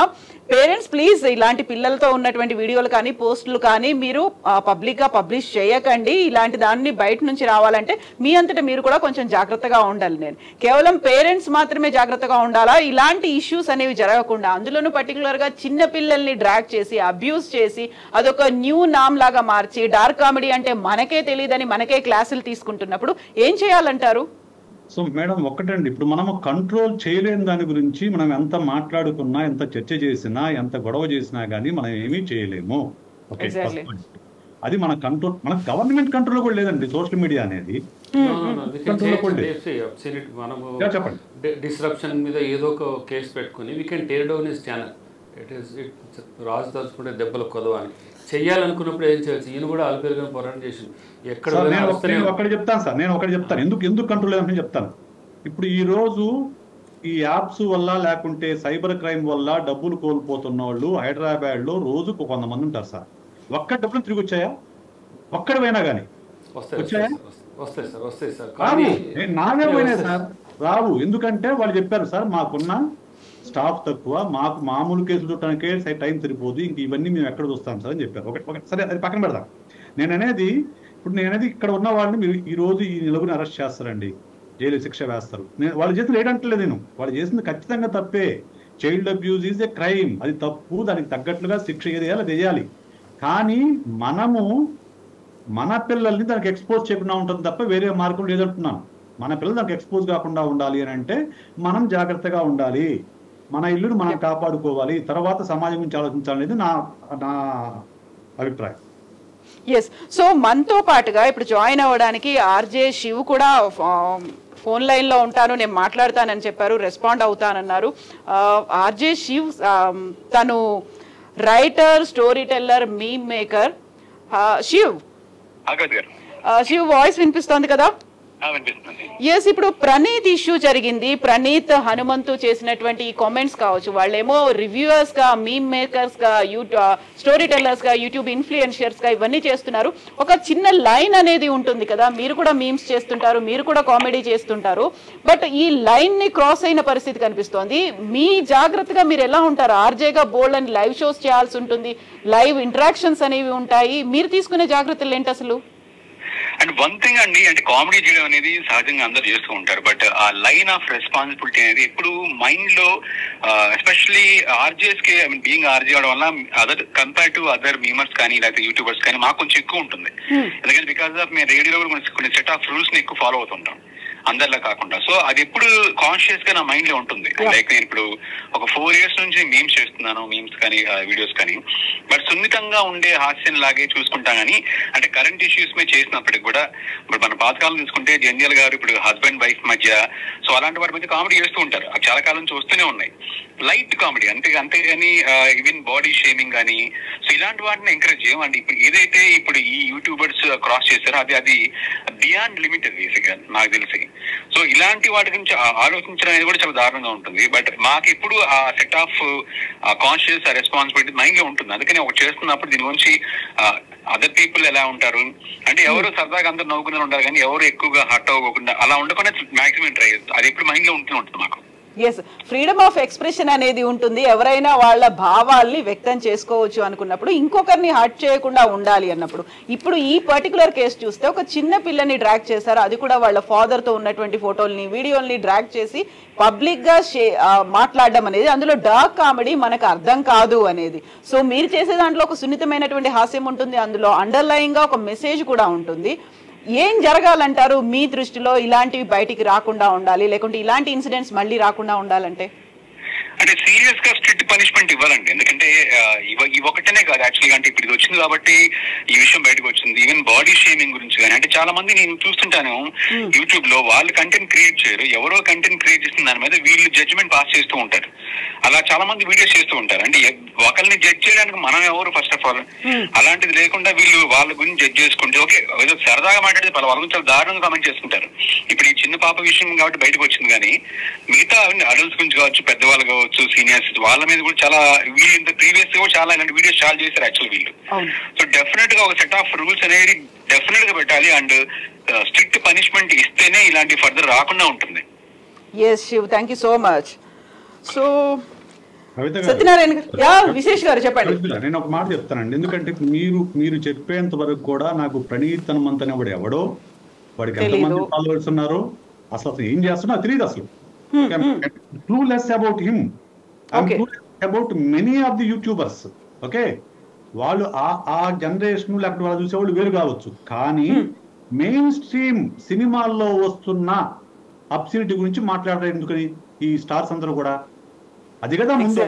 [SPEAKER 1] పేరెంట్స్ ప్లీజ్ ఇలాంటి పిల్లలతో ఉన్నటువంటి వీడియోలు కానీ పోస్టులు కానీ మీరు పబ్లిక్ గా పబ్లిష్ చేయకండి, ఇలాంటి దాన్ని బయట నుంచి రావాలంటే మీ అంతటా మీరు కూడా కొంచెం జాగ్రత్తగా ఉండాలి. నేను కేవలం పేరెంట్స్ మాత్రమే జాగ్రత్తగా ఉండాలా, ఇలాంటి ఇష్యూస్ అనేవి జరగకుండా. అందులోనూ పర్టికులర్ గా చిన్న పిల్లల్ని డ్రాగ్ చేసి అబ్యూస్ చేసి అదొక న్యూ నామ్ లాగా మార్చి డార్క్ కామెడీ అంటే మనకే తెలియదని మనకే క్లాసులు తీసుకుంటున్నప్పుడు ఏం చేయాలంటారు?
[SPEAKER 4] సో మేడం ఒక్కటండి, ఇప్పుడు మనము కంట్రోల్ చేయలేని దాని గురించి మనం ఎంత మాట్లాడుకున్నా, ఎంత చర్చ చేసినా, ఎంత గొడవ చేసినా కానీ మనం ఏమీ చేయలేము. ఓకే, అది మన కంట్రోల్, మన గవర్నమెంట్ కంట్రోల్ కూడా లేదండి సోషల్ మీడియా అనేది.
[SPEAKER 2] చెప్పండి. డిస్రప్షన్ మీద ఏదో ఒక కేసు పెట్టుకుని we can tear down his channel. రాజు తలుచుకుంటే దెబ్బలు కొదవని చెయ్యాలనుకున్నప్పుడు ఏం చేయొచ్చు. ఈయన కూడా అల్పేరుగా పోరాటం చేసింది. ఎక్కడ
[SPEAKER 4] ఒకటి చెప్తాను సార్, నేను ఒకటి చెప్తాను ఎందుకు కంట్రోల్ లేదని చెప్తాను. ఇప్పుడు ఈ రోజు ఈ యాప్స్ వల్ల లేకుంటే సైబర్ క్రైమ్ వల్ల డబ్బులు కోల్పోతున్న వాళ్ళు హైదరాబాద్ లో రోజుకు 100 మంది ఉంటారు సార్. ఒక్క డబ్బులు తిరిగి వచ్చాయా? ఒక్కడి పోయినా కానీ వచ్చాయా?
[SPEAKER 2] వస్తాయి సార్.
[SPEAKER 4] నావే పోయినాయి సార్, రావు. ఎందుకంటే వాళ్ళు చెప్పారు సార్ మాకున్న స్టాఫ్ తక్కువ, మాకు మామూలు కేసులు చూడటానికే టైం సరిపోదు, ఇంక ఇవన్నీ మేము ఎక్కడ చూస్తాం సార్ అని చెప్పారు. ఒకటి సరే, అది పక్కన పెడతాం. నేననేది ఇక్కడ ఉన్న వాళ్ళని మీరు ఈ రోజు ఈ నలుగురిని అరెస్ట్ చేస్తారండి, జైలు శిక్ష వేస్తారు. వాళ్ళు చేసింది లేదంటలేదు నేను, వాళ్ళు చేసింది ఖచ్చితంగా తప్పే. Child abuse is a crime, అది తప్పు, దానికి తగ్గట్లుగా శిక్ష ఏది అది వేయాలి. కానీ మనము మన పిల్లల్ని దానికి ఎక్స్పోజ్ చేయకుండా ఉంటుంది తప్ప వేరే మార్గం లేదంటున్నాను. మన పిల్లలు దానికి ఎక్స్పోజ్ కాకుండా ఉండాలి అని అంటే మనం జాగ్రత్తగా ఉండాలి, మన ఇల్లును మనం కాపాడుకోవాలి, తర్వాత సమాజం గురించి ఆలోచించాలనేది నా అభిప్రాయం.
[SPEAKER 1] ఎస్. సో మనతో పాటుగా ఇప్పుడు జాయిన్ అవ్వడానికి ఆర్జే శివ్ కూడా ఫోన్ లైన్ లో ఉంటాను, నేను మాట్లాడతానని చెప్పారు, రెస్పాండ్ అవుతానన్నారు. ఆర్జే శివ్ తను writer, story teller, meme maker. Shiv voice వినిపిస్తోంది కదా? ఎస్. ఇప్పుడు ప్రణీత్ ఇష్యూ జరిగింది. ప్రణీత్ హనుమంతు చేసినటువంటి ఈ కామెంట్స్ కావచ్చు, వాళ్ళేమో రివ్యూవర్స్ గా, మీమ్ మేకర్స్ గా, స్టోరీ టెల్లర్స్ గా, యూట్యూబ్ ఇన్ఫ్లుయెన్షియర్స్ గా ఇవన్నీ చేస్తున్నారు. ఒక చిన్న లైన్ అనేది ఉంటుంది కదా, మీరు కూడా మీమ్స్ చేస్తుంటారు, మీరు కూడా కామెడీ చేస్తుంటారు, బట్ ఈ లైన్ ని క్రాస్ అయిన పరిస్థితి కనిపిస్తోంది. మీ జాగ్రత్తగా మీరు ఎలా ఉంటారు? ఆర్జేగా బోల్డ్ అని లైవ్ షోస్ చేయాల్సి ఉంటుంది, లైవ్ ఇంటరాక్షన్స్ అనేవి ఉంటాయి, మీరు తీసుకునే జాగ్రత్తలు ఏంటి అసలు?
[SPEAKER 7] అండ్ వన్ థింగ్ అండి, అంటే కామెడీ చేయడం అనేది సహజంగా అందరూ చేస్తూ ఉంటారు, బట్ ఆ లైన్ ఆఫ్ రెస్పాన్సిబిలిటీ అనేది ఇప్పుడు మైండ్ లో ఎస్పెషల్లీ ఆర్జేస్ కి, ఐ మీన్ బీయింగ్ ఆర్జే అవడం వల్ల other compare to other memers కానీ లేకపోతే యూట్యూబర్స్ కానీ మాకు కొంచెం ఎక్కువ ఉంటుంది. ఎందుకంటే బికాస్ ఆఫ్ మేము రేడియోలో కూడా కొన్ని సెట్ ఆఫ్ రూల్స్ ని ఎక్కువ ఫాలో అవుతుంటాం అందరిలా కాకుండా. సో అది ఎప్పుడు కాన్షియస్ గా నా మైండ్ లో ఉంటుంది. లైక్ నేను ఇప్పుడు ఒక 4 years నుంచి మీమ్స్ చేస్తున్నాను, మీమ్స్ కానీ వీడియోస్ కానీ, బట్ సున్నితంగా ఉండే హాస్యం లాగే చూసుకుంటా కానీ, అంటే కరెంట్ ఇష్యూస్ మీద చేసినప్పటికి కూడా ఇప్పుడు మన పాతకాలం చూసుకుంటే జంజల్ గారు ఇప్పుడు హస్బెండ్ వైఫ్ మధ్య, సో అలాంటి వాటి మధ్య కామెడీ చేస్తూ ఉంటారు. అవి చాలా కాలం నుంచి వస్తూనే ఉన్నాయి, లైట్ కామెడీ అంతేగాని ఈవెన్ బాడీ షేమింగ్ కానీ, సో ఇలాంటి వాటిని ఎంకరేజ్ చేయమండి. ఇప్పుడు ఏదైతే ఇప్పుడు ఈ యూట్యూబర్స్ క్రాస్ చేశారో అది బియాండ్ లిమిట్ అది బేసిక్గా నాకు తెలిసి. సో ఇలాంటి వాటి గురించి ఆలోచించడం అనేది కూడా చాలా దారుణంగా ఉంటుంది. బట్ మాకు ఎప్పుడు ఆ set of conscious responsibility mind లో ఉంటుంది. అందుకని ఒకటి చేస్తున్నప్పుడు దీని గురించి అదర్ పీపుల్ ఎలా ఉంటారు అంటే, ఎవరు సరదాగా అందరూ నవ్వుకునే ఉంటారు కానీ ఎవరు ఎక్కువగా హర్ట్ అవ్వకుండా అలా ఉండకుండా మాక్సిమం ట్రై చేస్తారు. అది ఎప్పుడు మైండ్ లో ఉంటూనే ఉంటుంది మాకు.
[SPEAKER 1] ఎస్, ఫ్రీడమ్ ఆఫ్ ఎక్స్ప్రెషన్ అనేది ఉంటుంది. ఎవరైనా వాళ్ళ భావాల్ని వ్యక్తం చేసుకోవచ్చు అనుకున్నప్పుడు, ఇంకొకరిని హర్ట్ చేయకుండా ఉండాలి అన్నప్పుడు. ఇప్పుడు ఈ పర్టికులర్ కేసు చూస్తే ఒక చిన్న పిల్లని డ్రాగ్ చేశారు, అది కూడా వాళ్ళ ఫాదర్తో ఉన్నటువంటి ఫోటోల్ని వీడియోల్ని డ్రాగ్ చేసి పబ్లిక్గా మాట్లాడడం అనేది, అందులో డార్క్ కామెడీ మనకు అర్థం కాదు అనేది. సో మీరు చేసే దాంట్లో ఒక సున్నితమైనటువంటి హాస్యం ఉంటుంది, అందులో అండర్లైన్గా ఒక మెసేజ్ కూడా ఉంటుంది. ఏం జరగాలంటారు మీ దృష్టిలో ఇలాంటివి బయటికి రాకుండా ఉండాలి, లేకుంటే ఇలాంటి ఇన్సిడెంట్స్ మళ్ళీ రాకుండా ఉండాలంటే?
[SPEAKER 7] అంటే సీరియస్ గా స్ట్రిక్ట్ పనిష్మెంట్ ఇవ్వాలండి. ఎందుకంటే ఇవి ఒకటనే కాదు యాక్చువల్గా, అంటే ఇప్పుడు ఇది వచ్చింది కాబట్టి ఈ విషయం బయటకు వచ్చింది. ఈవెన్ బాడీ షేమింగ్ గురించి కానీ, అంటే చాలా మంది నేను చూస్తుంటాను యూట్యూబ్ లో, వాళ్ళు కంటెంట్ క్రియేట్ చేయరు, ఎవరో కంటెంట్ క్రియేట్ చేసిన దాని మీద వీళ్ళు జడ్జిమెంట్ పాస్ చేస్తూ ఉంటారు. అలా చాలా మంది వీడియోస్ చేస్తూ ఉంటారు. అంటే ఒకరిని జడ్జ్ చేయడానికి మనం ఎవరు ఫస్ట్ ఆఫ్ ఆల్, అలాంటిది లేకుండా వీళ్ళు వాళ్ళ గురించి జడ్జ్ చేసుకుంటే ఓకే ఏదో సరదాగా మాట్లాడితే వాళ్ళ గురించి చాలా దారుణంగా కామెంట్ చేసుకుంటారు. ఇప్పుడు ఈ చిన్న పాప విషయం కాబట్టి బయటకు వచ్చింది, కానీ మిగతా అడల్ట్స్ గురించి కావచ్చు, పెద్దవాళ్ళు కావచ్చు, సీనియర్స్ వాళ్ళ మీద కూడా చాలా వీళ్ళు ఇంత ప్రీవియస్ కూడా చాలా ఇలాంటి వీడియోస్ చాలా చేశారు యాక్చువల్ వీళ్ళు. సో డెఫినెట్ గా ఒక సెట్ ఆఫ్ రూల్స్ అనేది డెఫినెట్ గా పెట్టాలి, అండ్ స్ట్రిక్ట్ పనిష్మెంట్ ఇస్తేనే ఇలాంటి ఫర్దర్ రాకుండా ఉంటుంది.
[SPEAKER 1] Yes Shiv, thank you so much. So Satyanarayana garu, Vishesh గారు చెప్పండి.
[SPEAKER 4] నేను ఒక మాట చెప్తానండి, ఎందుకంటే మీరు చెప్పేంత వరకు కూడా నాకు ప్రణీత్ హనుమంత్ అనేవాడు ఎవడో, వాడికి ఎంతమంది ఫాలోవర్స్ ఉన్నారో, అసలు ఏం చేస్తున్నా తెలియదు. అసలు clueless about him. I'm clueless about many of the YouTubers. Okay, వాళ్ళు ఆ జనరేషన్ లేకపోతే వాళ్ళు చూసేవాళ్ళు వేరు కావచ్చు, కానీ మెయిన్ స్ట్రీమ్ సినిమాల్లో వస్తున్న అబ్సిడిటీ గురించి మాట్లాడరు ఎందుకని ఈ స్టార్స్ అందరూ కూడా? అది కదా ముందు,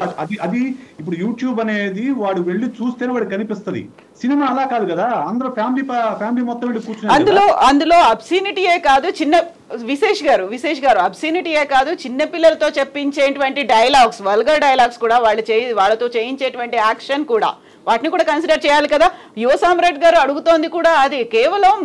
[SPEAKER 4] అది ఇప్పుడు యూట్యూబ్ అనేది వాడు వెళ్ళి చూస్తేనే వాడికి కనిపిస్తుంది. సినిమా అలా కాదు కదా, అందరూ ఫ్యామిలీ మొత్తం వెళ్ళి కూర్చుని,
[SPEAKER 1] అందులో అబ్సినిటీయే కాదు, విశేష్ గారు అబ్సినిటీయే కాదు, చిన్న పిల్లలతో చెప్పించేటువంటి డైలాగ్స్, వల్గర్ డైలాగ్స్ కూడా వాళ్ళతో చేయించేటువంటి యాక్షన్ కూడా, వాటిని కూడా కన్సిడర్ చేయాలి కదా. యువ సామ్రాట్ గారు అడుగుతోంది కూడా అది. కేవలం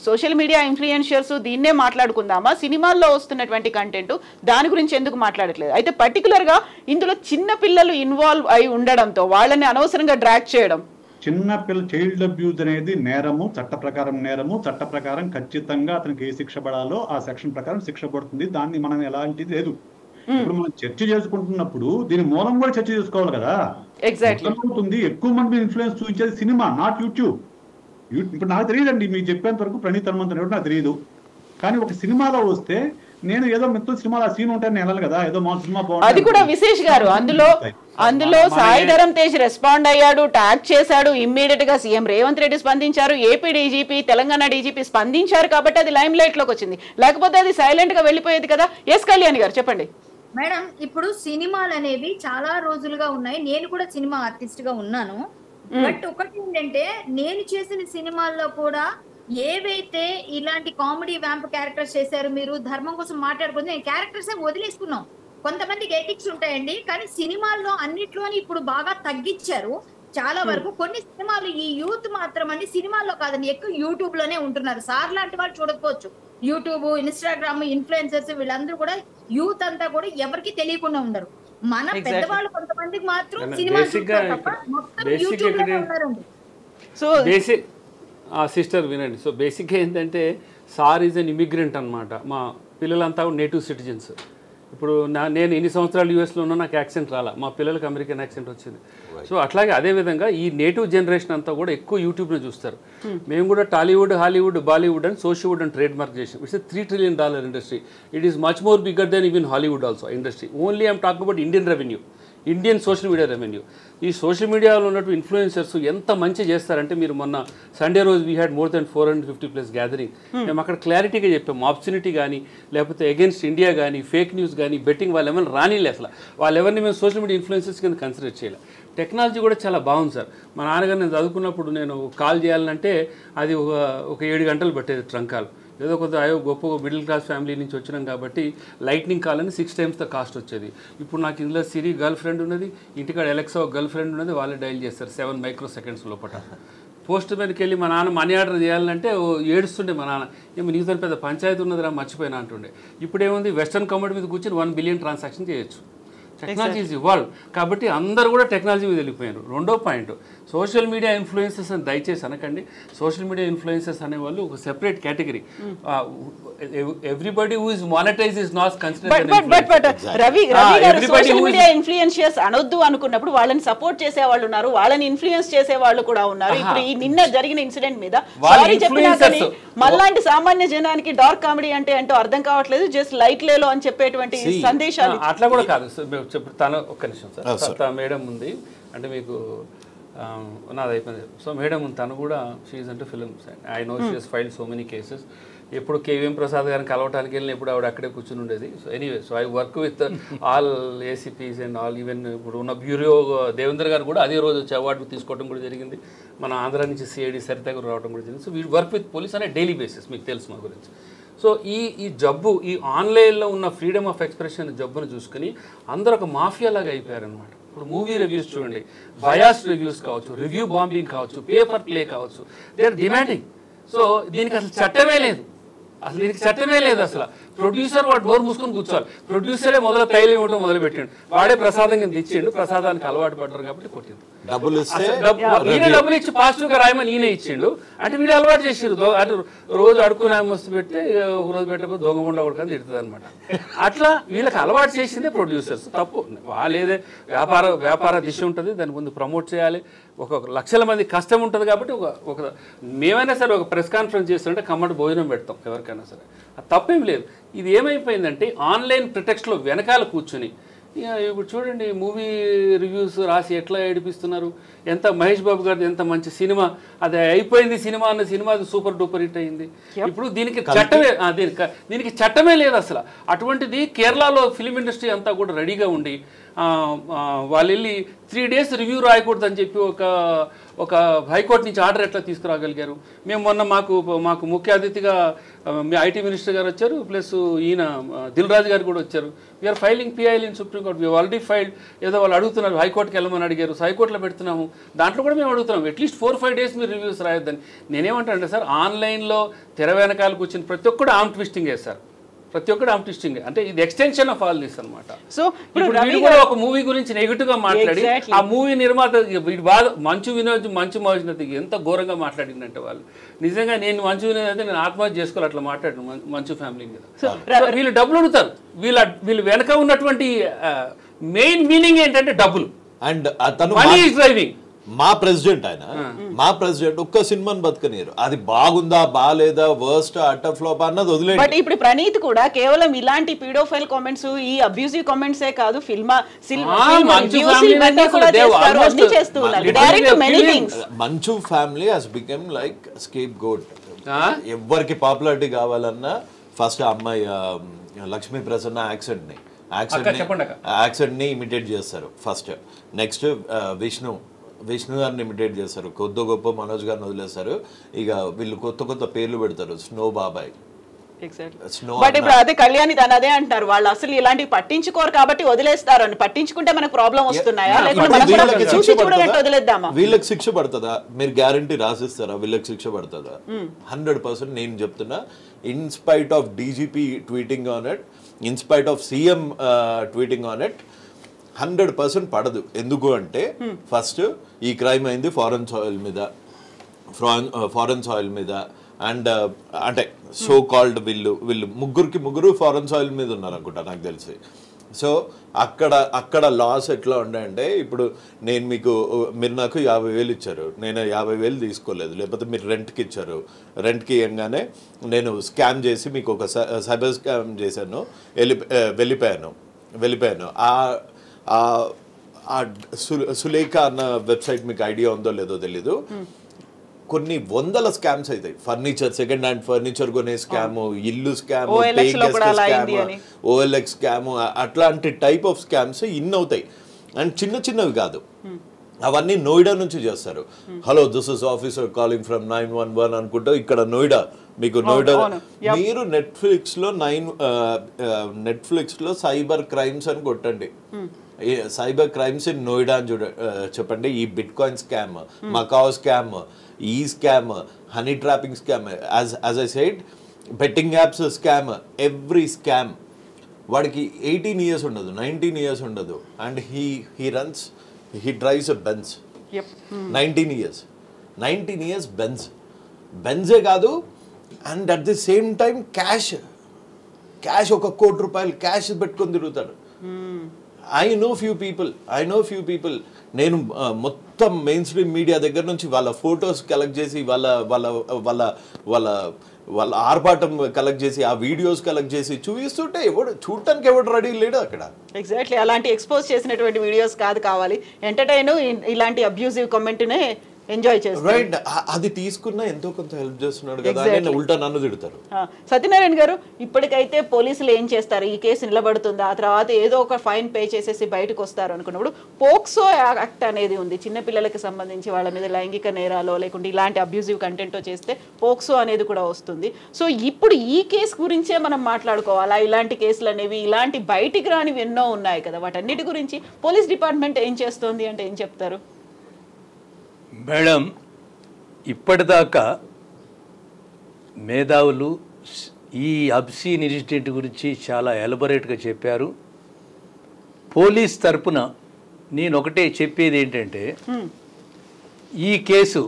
[SPEAKER 1] సోషల్ మీడియా ఇన్ఫ్లుయెన్షియర్స్ దీన్నే మాట్లాడుకుందామా, సినిమాల్లో వస్తున్నటువంటి కంటెంట్ దాని గురించి ఎందుకు మాట్లాడట్లేదు? అయితే పర్టికులర్ గా ఇందులో చిన్న పిల్లలు ఇన్వాల్వ్ అయి ఉండడంతో వాళ్ళని అనవసరంగా డ్రాగ్ చేయడం,
[SPEAKER 4] చైల్డ్ అబ్యూజ్ అనేది నేరము, చట్ట ప్రకారం నేరము, చట్ట ప్రకారం ఖచ్చితంగా అతనికి ఏ శిక్ష పడాలో ఆ సెక్షన్ ప్రకారం శిక్ష పడుతుంది. దాన్ని మనం ఎలాంటిది లేదు. ఇప్పుడు మనం చర్చ చేసుకుంటున్నప్పుడు దీని మూలం కూడా చర్చ చేసుకోవాలి కదా. అవుతుంది, ఎక్కువ మంది ఇన్ఫ్లుయెన్స్ చూపించేది సినిమా, నాట్ యూట్యూబ్. ఇప్పుడు నాకు తెలియదండి, మీకు చెప్పేంత వరకు ప్రణీత్ హనుమంత్ అనేవాడు నాకు తెలియదు. కానీ ఒక సినిమాలో వస్తే నేను ఏదో మిత్రుల సినిమాలో సీన్ ఉంటాయని వెళ్ళాలి కదా, ఏదో మా సినిమా బాగుంది.
[SPEAKER 1] అది కూడా విశేష్ గారు అందులో సాయి ధరమ్ తేజ్ రెస్పాండ్ అయ్యాడు, ట్యాగ్ చేశాడు, ఇమ్మీడియట్ గా సీఎం రేవంత్ రెడ్డి స్పందించారు, ఏపీ డీజీపీ, తెలంగాణ డీజీపీ స్పందించారు, కాబట్టి అది లైమ్ లైట్ లోకి వచ్చింది. లేకపోతే అది సైలెంట్ గా వెళ్ళిపోయేది కదా. ఎస్ కళ్యాణి గారు చెప్పండి.
[SPEAKER 6] మేడం, ఇప్పుడు సినిమాలు అనేవి చాలా రోజులుగా ఉన్నాయి. నేను కూడా సినిమా ఆర్టిస్ట్ గా ఉన్నాను. బట్ ఒకటి ఏంటంటే, నేను చేసిన సినిమాల్లో కూడా ఏవైతే ఇలాంటి కామెడీ వ్యాంప్ క్యారెక్టర్స్ చేశారు, మీరు ధర్మం కోసం మాట్లాడుకుంటే నేను క్యారెక్టర్స్ వదిలేసుకున్నాం. కొంతమందికి ఎథిక్స్ ఉంటాయండి, కానీ సినిమాల్లో అన్నిట్లోని ఇప్పుడు బాగా తగ్గించారు చాలా వరకు. కొన్ని సినిమాలు ఈ యూత్ మాత్రం అండి, సినిమాల్లో కాదండి, ఎక్కువ యూట్యూబ్ లోనే ఉంటున్నారు. సార్ లాంటి వాళ్ళు చూడకపోవచ్చు, యూట్యూబ్, ఇన్స్టాగ్రామ్ ఇన్ఫ్లుయెన్సర్స్ వీళ్ళందరూ కూడా యూత్ అంతా కూడా ఎవరికి తెలియకుండా ఉండరు. మన పెద్దవాళ్ళు కొంతమందికి మాత్రం సినిమా మొత్తం యూట్యూబ్ లోనే ఉన్నారండి.
[SPEAKER 2] సో బేసిక్ సిస్టర్ వినండి. సో బేసిక్గా ఏంటంటే, సార్ ఈజ్ అన్ ఇమిగ్రెంట్ అనమాట. మా పిల్లలంతా నేటివ్ సిటిజన్స్. ఇప్పుడు నేను ఇన్ని సంవత్సరాలు యూఎస్లో ఉన్నా నాకు యాక్సెంట్ రాలా, మా పిల్లలకి అమెరికన్ యాక్సెంట్ వచ్చింది. సో అట్లాగే అదేవిధంగా ఈ నేటివ్ జనరేషన్ అంతా కూడా ఎక్కువ యూట్యూబ్లో చూస్తారు. మేము కూడా టాలీవుడ్, హాలీవుడ్, బాలీవుడ్ అండ్ సోషివుడ్ అని ట్రేడ్ మార్క్ చేసాం. It's $3 trillion industry. It is much more bigger than even Hollywood also industry. Only I'm talking about Indian revenue, Indian social media revenue. ఈ సోషల్ మీడియాలో ఉన్నటువంటి ఇన్ఫ్లుయెన్సర్స్ ఎంత మంచి చేస్తారంటే, మీరు మొన్న సండే రోజు we had more than 450+ gathering. మేము అక్కడ క్లారిటీగా చెప్పాము, ఆప్షనిటీ కానీ లేకపోతే అగేన్స్ట్ ఇండియా కానీ ఫేక్ న్యూస్ కానీ బెట్టింగ్ వాళ్ళు ఏమైనా రానిలే, అసలు వాళ్ళెవరిని మేము సోషల్ మీడియా ఇన్ఫ్లుయెన్సర్స్ కింద కన్సిడర్ చేయాలి. టెక్నాలజీ కూడా చాలా బాగుంది సార్. మా నాన్నగారు నేను చదువుకున్నప్పుడు నేను కాల్ చేయాలంటే అది ఒక 7 గంటలు పట్టేది ట్రంక్ కాల్. ఏదో కొంత గొప్ప మిడిల్ క్లాస్ ఫ్యామిలీ నుంచి వచ్చినాం కాబట్టి లైట్నింగ్ కాల్ అని 6 times ద కాస్ట్ వచ్చేది. ఇప్పుడు నాకు ఇందులో సిరి గర్ల్ ఫ్రెండ్ ఉన్నది, ఇంటికాడ ఎలక్సా ఒక గర్ల్ ఫ్రెండ్ ఉన్నది, వాళ్ళే డైల్ చేస్తారు 7 microseconds లోపల. పోస్ట్ మీదకి వెళ్ళి మా నాన్న మనీ ఆర్డర్ చేయాలంటే ఏడుస్తుండే మా నాన్న, ఏమో నీతో పెద్ద పంచాయతీ ఉన్నదిరా మర్చిపోయినా అంటుండే. ఇప్పుడు ఏముంది, వెస్టర్న్ కమోడ్ మీద కూర్చొని 1 billion ట్రాన్సాక్షన్ చేయొచ్చు. టెక్నాలజీ ఈజ్ ఇవాల్వ్ కాబట్టి అందరూ కూడా టెక్నాలజీ మీద వెళ్ళిపోయారు. రెండో పాయింట్, సోషల్ మీడియా ఇన్ఫ్లుయెన్సర్స్ అని దయచేసి అనకండి. సోషల్ మీడియా ఇన్ఫ్లుయెన్సర్స్ అనేవాళ్ళు ఒక separate category. Everybody who is monetize is not considered.
[SPEAKER 1] Ravi garu social media ఇన్ఫ్లుయెన్షియర్స్ అనొద్దు అనుకున్నప్పుడు వాళ్ళని సపోర్ట్ చేసే వాళ్ళు ఉన్నారు, వాళ్ళని ఇన్ఫ్లుయెన్స్ చేసే వాళ్ళు కూడా ఉన్నారు. ఇప్పుడు ఈ నిన్న జరిగిన ఇన్సిడెంట్ మీద సారీ చెప్పినా కానీ మళ్ళాంటి సామాన్య జనానికి డార్క్ కామెడీ అంటే ఏంటో అర్థం కావట్లేదు, జస్ట్ లైట్ లేలో అని చెప్పేటువంటి సందేశాలు.
[SPEAKER 2] అట్లా కూడా కాదు తను ఒక్క నిమిషం సార్, మేడం ఉంది అంటే మీకు నాది అయిపోయింది. సో మేడం తను కూడా షీఈస్ అంటే films, I know she has filed so many cases. ఎప్పుడు కేవీఎం ప్రసాద్ గారిని కలవటానికి వెళ్ళిన ఎప్పుడు ఆవిడ అక్కడే కూర్చుని ఉండేది. So anyway, so I work with all ACPs and all, even ఇప్పుడు ఉన్న బ్యూరో దేవేంద్ర గారు కూడా అదే రోజు వచ్చి అవార్డు తీసుకోవడం కూడా జరిగింది. మన ఆంధ్ర నుంచి సిఐడి సరిత గారు రావడం కూడా జరిగింది. So we work with police అనే డైలీ బేసిస్, మీకు తెలుసు మా గురించి. సో ఈ జబ్బు, ఈ ఆన్లైన్లో ఉన్న ఫ్రీడమ్ ఆఫ్ ఎక్స్ప్రెషన్ జబ్బును చూసుకుని అందరూ ఒక మాఫియా లాగా అయిపోయారనమాట. ఇప్పుడు మూవీ రివ్యూస్ చూడండి, బయాస్ రివ్యూస్ కావచ్చు, రివ్యూ బాంబింగ్ కావచ్చు, పేపర్ ప్లే కావచ్చు, దే ఆర్ డిమాండింగ్. సో దీనికి అసలు చట్టమే లేదు, అసలు ప్రొడ్యూసర్ వాడు డోర్ మూసుకొని కూర్చోవాలి. ప్రొడ్యూసరే మొదలు తైలం ఇవ్వడం మొదలు పెట్టిండు, వాడే ప్రసాదం కింద ఇచ్చిండు, ప్రసాదానికి అలవాటు పడ్డారు కాబట్టి కొట్టిండు. ఈయన డబ్బులు ఇచ్చి పాజిటివ్ గా రాయమని ఈయన ఇచ్చిండు అంటే వీడు అలవాటు చేసిండు. అటు రోజు అడుక్కునే మస్తు పెడితే ఒక రోజు పెట్టకపోతే దొంగ కొడుకు తిడుతుంది అనమాట. అట్లా వీళ్ళకి అలవాటు చేసిందే ప్రొడ్యూసర్స్. తప్పు వాళ్ళేదే వ్యాపార దిశ ఉంటుంది, దాని ముందు ప్రమోట్ చేయాలి, ఒక లక్షల మంది కష్టం ఉంటుంది కాబట్టి ఒక మేమైనా సరే ఒక ప్రెస్ కాన్ఫరెన్స్ చేస్తుంటే కమ్మటి భోజనం పెడతాం ఎవరికైనా సరే, అది తప్పేం లేదు. ఇది ఏమైపోయిందంటే ఆన్లైన్ ప్రిటెక్స్ట్లో వెనకాల కూర్చుని ఇప్పుడు చూడండి మూవీ రివ్యూస్ రాసి ఎట్లా ఏడిపిస్తున్నారు. ఎంత మహేష్ బాబు గారిది ఎంత మంచి సినిమా, అది అయిపోయింది సినిమా అన్న సినిమా అది సూపర్ డూపర్ హిట్ అయింది. ఇప్పుడు దీనికి చట్టమే లేదు అసలు. అటువంటిది కేరళలో ఫిలిం ఇండస్ట్రీ అంతా కూడా రెడీగా ఉండి వాళ్ళు వెళ్ళి 3 days రివ్యూ రాయకూడదు అని చెప్పి ఒక హైకోర్టు నుంచి ఆర్డర్ ఎట్లా తీసుకురాగలిగారు. మేము మొన్న మాకు ముఖ్య అతిథిగా ఐటీ మినిస్టర్ గారు వచ్చారు, ప్లస్ ఈయన దిల్ రాజు గారు కూడా వచ్చారు. We are filing PIL in supreme court, we are already filed. ఏదో వాళ్ళు అడుగుతున్నారు హైకోర్టుకి వెళ్ళమని అడిగారు, హైకోర్టులో పెడుతున్నాము. దాంట్లో కూడా మేము అడుగుతున్నాం అట్లీస్ట్ 4-5 days మీరు రివ్యూస్ రాయొద్దని. నేనేమంటానంటే సార్, ఆన్లైన్లో తెర వెనకాలకు వచ్చిన ప్రతి ఒక్కడు ఆమ్ ట్విస్టింగ్ చేస్తారు, ప్రతి ఒక్కడు ఆమ్ ట్విస్టింగ్. అంటే ఇది ఎక్స్టెన్షన్ ఆఫ్ ఆల్ దిస్ అనమాట.
[SPEAKER 1] సో
[SPEAKER 2] ఇప్పుడు వీడు కూడా ఒక మూవీ గురించి నెగిటివ్ గా మాట్లాడి ఆ మూవీ నిర్మాత వీడు బాధ మంచు వినోద్ ఎంత ఘోరంగా మాట్లాడిందంటే వాళ్ళు నిజంగా నేను మంచు వినోద్ అయితే నేను ఆత్మహత్య చేసుకోవాలి అట్లా మాట్లాడాను మంచు ఫ్యామిలీ మీద. వీళ్ళు డబ్బులు అడుగుతారు, వీళ్ళు వెనక ఉన్నటువంటి మెయిన్ మీనింగ్ ఏంటంటే డబ్బులు
[SPEAKER 3] అండ్
[SPEAKER 2] మనీ ఈజ్ డ్రైవింగ్.
[SPEAKER 3] మా ప్రెసిడెంట్ ఒక్క సినిమాని బతకనియరు, అది బాగుందా బాగాలేదా వర్స్ట్ అటర్ ఫ్లాప్ అన్నది వదిలేదు.
[SPEAKER 1] బట్ ఇప్పుడు ప్రణీత్ కూడా కేవలం ఇలాంటి పీడోఫైల్ కామెంట్స్, ఈ అబ్యూజివ్ కామెంట్సే కాదు,
[SPEAKER 3] Manchu family has become like scapegoat. ఎవరికి పాపులారిటీ కావాలన్నా ఫస్ట్ అమ్మాయి లక్ష్మీ ప్రసన్న యాక్సెంట్ ని ఇమిటేట్ చేస్తారు ఫస్ట్. నెక్స్ట్ విష్ణు గారిని ఇమిటేట్ చేస్తారు, కొద్ది గొప్ప మనోజ్ గారిని వదిలేస్తారు. ఇక వీళ్ళు కొత్త పేర్లు పెడతారు, స్నో బాబాయ్.
[SPEAKER 1] బట్ ఇప్పుడు అదే కళ్యాణి తను అదే అంటారు, వాళ్ళు అసలు ఇలాంటివి పట్టించుకోరు కాబట్టి వదిలేస్తారు అని. పట్టించుకుంటే మనకు ప్రాబ్లం వస్తున్నాయా, వదిలేద్దామా?
[SPEAKER 3] వీళ్ళకి శిక్ష పడుతుందా? మీరు గ్యారంటీ రాసిస్తారా వీళ్ళకి శిక్ష పడుతుందా? 100% నేను చెప్తున్నా. In spite of DGP tweeting on it, in spite of CM tweeting on it, 100% పడదు. ఎందుకు అంటే ఫస్ట్ ఈ క్రైమ్ అయింది ఫారెన్ సాయిల్ మీద, అండ్ అంటే సో కాల్డ్ వీళ్ళు ముగ్గురు ఫారెన్ సాయిల్ మీద ఉన్నారు అనుకుంటా నాకు తెలిసి. సో అక్కడ లాస్ ఎట్లా ఉంటాయంటే, ఇప్పుడు మీరు నాకు 50,000 ఇచ్చారు, నేను 50,000 తీసుకోలేదు, లేకపోతే మీరు రెంట్కి ఇచ్చారు, రెంట్కి ఇవ్వగానే నేను స్కామ్ చేసి మీకు ఒక సైబర్ స్కామ్ చేశాను, వెళ్ళిపోయాను. సులేఖ అన్న వెబ్సైట్ మీకు ఐడియా ఉందో లేదో తెలీదు, కొన్ని వందల స్కామ్స్ అవుతాయి. ఫర్నిచర్, సెకండ్ హ్యాండ్ ఫర్నిచర్ కొనే స్కామ్, ఇల్లు స్కామ్, OLX స్కామ్, అట్లాంటి టైప్ ఆఫ్ స్కామ్స్ ఇన్ని అవుతాయి. అండ్ చిన్నవి కాదు, అవన్నీ నోయిడా నుంచి చేస్తారు. Hello, this is officer calling from 911 అనుకుంటా, ఇక్కడ నోయిడా, మీకు నోయిడా. మీరు నెట్ఫ్లిక్స్ లో సైబర్ క్రైమ్స్ అని కొట్టండి, సైబర్ క్రైమ్స్ ఇన్ నోయిడా అని చెప్పండి. ఈ bitcoin scam, Macau scam, ఈ scam, honey trapping scam, as I said, betting apps scam, every scam. వాడికి 18 years ఉండదు, 19 years ఉండదు, and he drives a Benz. 19 years బెంజే కాదు. And at the same time cash ₹1 కోటి cash పెట్టుకొని తిరుగుతాడు. I know few people. నేను మొత్తం మెయిన్ స్ట్రీమ్ మీడియా దగ్గర నుంచి వాళ్ళ ఫొటోస్ కలెక్ట్ చేసి, వాళ్ళ ఆర్భాటం కలెక్ట్ చేసి, ఆ వీడియోస్ కలెక్ట్ చేసి చూపిస్తుంటే చూడటానికి ఎవడు రెడీ లేడు అక్కడ.
[SPEAKER 1] ఎగ్జాక్ట్లీ అలాంటి ఎక్స్పోజ్ చేసినటువంటి వీడియోస్ కావాలి, ఎంటర్టైన్ ఇలాంటి అబ్యూజివ్ కామెంట్నే ఎంజాయ్ చేస్తారు.
[SPEAKER 3] రైట్, అది తీసుకున్నా ఎంతో కొంత హెల్ప్ చేస్తున్నాడు కదా, ఉల్టా నన్ను తిడతారు.
[SPEAKER 1] సత్యనారాయణ గారు, ఇప్పటికైతే పోలీసులు ఏం చేస్తారు? ఈ కేసు నిలబడుతుందా, ఆ తర్వాత ఏదో ఒక ఫైన్ పే చేసేసి బయటకు వస్తారు అనుకున్నప్పుడు, పోక్సో యాక్ట్ అనేది ఉంది, చిన్నపిల్లలకి సంబంధించి వాళ్ళ మీద లైంగిక నేరాలో లేకుంటే ఇలాంటి అబ్యూజివ్ కంటెంట్ చేస్తే పోక్సో అనేది కూడా వస్తుంది. సో ఇప్పుడు ఈ కేసు గురించే మనం మాట్లాడుకోవాలా? ఇలాంటి కేసులు అనేవి, ఇలాంటి బయటికి రానివి ఎన్నో ఉన్నాయి కదా, వాటన్నిటి గురించి పోలీస్ డిపార్ట్మెంట్ ఏం చేస్తుంది అంటే ఏం చెప్తారు?
[SPEAKER 5] మేడం, ఇప్పటిదాకా మేధావులు ఈ అబ్సీన్ ఇన్సిడెంట్ గురించి చాలా ఎలబొరేట్గా చెప్పారు. పోలీస్ తరపున నేను ఒకటే చెప్పేది ఏంటంటే, ఈ case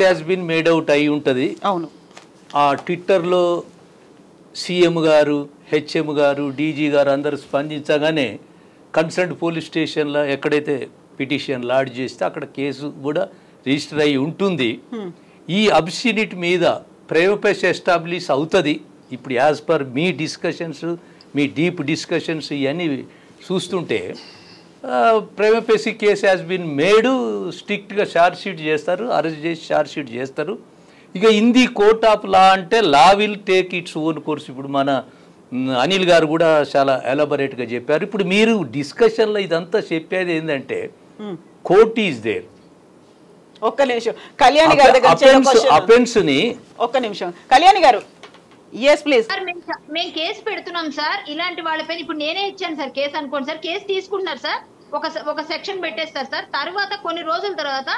[SPEAKER 5] has been made out అయి ఉంటుంది.
[SPEAKER 1] అవును,
[SPEAKER 5] ఆ ట్విట్టర్లో సీఎం గారు, హెచ్ఎం గారు, డీజీ గారు అందరూ స్పందించగానే కన్సర్న్ పోలీస్ స్టేషన్లో ఎక్కడైతే పిటిషన్ లాడ్జ్ చేస్తే అక్కడ కేసు కూడా రిజిస్టర్ అయి ఉంటుంది. ఈ అబ్సినిటీ మీద ప్రైమఫేసి ఎస్టాబ్లిష్ అవుతుంది. ఇప్పుడు యాజ్ పర్ మీ డిస్కషన్స్, మీ డీప్ డిస్కషన్స్ ఇవన్నీ చూస్తుంటే prima facie case has been made, స్ట్రిక్ట్గా ఛార్జ్ షీట్ చేస్తారు, అరెస్ట్ చేసి ఛార్జ్ షీట్ చేస్తారు. ఇక in the court of law అంటే law will take its own course. ఇప్పుడు మన అనిల్ గారు కూడా చాలా ఎలాబొరేట్గా చెప్పారు. ఇప్పుడు మీరు డిస్కషన్లో ఇదంతా చెప్పేది ఏంటంటే, కోర్ట్ ఈజ్ దేర్.
[SPEAKER 1] ఒక్క నిమిషం కళ్యాణి గారి దగ్గర ఒక్క నిమిషం కళ్యాణి గారు, ఎస్ ప్లీజ్.
[SPEAKER 6] సార్, మేము కేసు పెడుతున్నాం సార్, ఇలాంటి వాళ్ళపైన. ఇప్పుడు నేనే ఇచ్చాను సార్ కేసు అనుకోండి సార్, కేసు తీసుకుంటున్నారు సార్, ఒక సెక్షన్ పెట్టేస్తారు సార్. తర్వాత కొన్ని రోజుల తర్వాత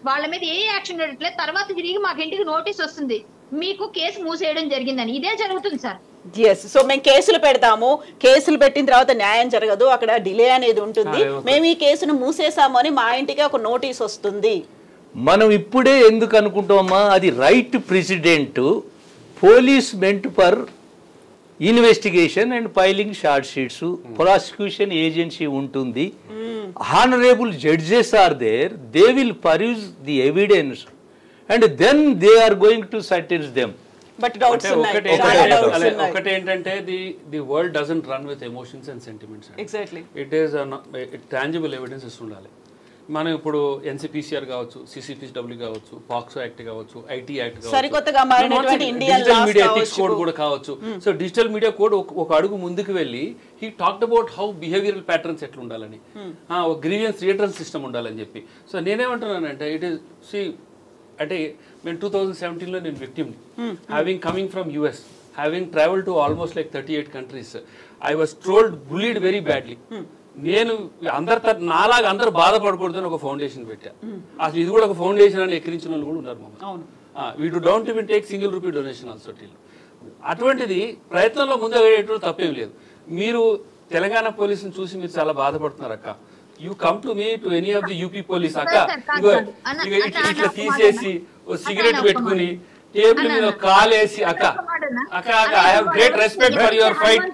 [SPEAKER 6] వాళ్ళ మీద ఏ యాక్షన్ పెట్టలేదు, తర్వాత తిరిగి మాకు ఇంటికి నోటీస్ వస్తుంది, మీకు కేసు మూసేయడం జరిగిందని. ఇదే జరుగుతుంది సార్.
[SPEAKER 1] ఎస్, సో మేము కేసులు పెడతాము, కేసులు పెట్టిన తర్వాత న్యాయం జరగదు, అక్కడ డిలే అనేది ఉంటుంది, మేము ఈ కేసును మూసేసాము అని మా ఇంటికి ఒక నోటీస్ వస్తుంది.
[SPEAKER 5] మనం ఇప్పుడే ఎందుకు అనుకుంటామా, అది రైట్ ప్రెసిడెంట్. పోలీస్ మెంట్ for investigation and filing short sheets, prosecution agency ఉంటుంది, honourable judges are there, they will peruse the evidence and then they are going to sentence them.
[SPEAKER 2] ఒకటి ఏంటంటే, the world doesn't run with emotions and sentiments.
[SPEAKER 1] Exactly,
[SPEAKER 2] it is tangible evidences ఉండాలి. మనం ఇప్పుడు NCPCR కావచ్చు, CCPW కావచ్చు, POCSO act కావచ్చు, IT act కావచ్చు, digital media ethics code కూడా కావచ్చు. సో డిజిటల్ మీడియా కోడ్ ఒక అడుగు ముందుకు వెళ్ళి he talked about how behavioural patterns ఎట్లా ఉండాలని, ఒక గ్రీవియన్స్ రిటర్న్ సిస్టమ్ ఉండాలని చెప్పి. సో నేనేమంటున్నానంటే, ఇట్ ఈస్ అంటే నేను 2017లో నేను victim, having coming from US, having travel to almost like 38 countries, I was trolled, bullied very badly. నేను నాలాగా అందరూ బాధపడకూడదని ఒక ఫౌండేషన్ పెట్టా. అసలు ఇది కూడా ఒక ఫౌండేషన్ అని ఎక్కిరించిన వాళ్ళు కూడా ఉన్నారు మమ్మల్ని. We don't even take single rupee donation also. అటువంటిది ప్రయత్నంలో ముందు తప్పేం లేదు. మీరు తెలంగాణ పోలీసుని చూసి మీరు చాలా బాధపడుతున్నారు అక్క. You come to me to any of the UP police, అక్క ఇట్లా తీసేసి సిగరెట్ పెట్టుకుని టేబుల్ మీద కాలేసి అక్క I have great respect for your fight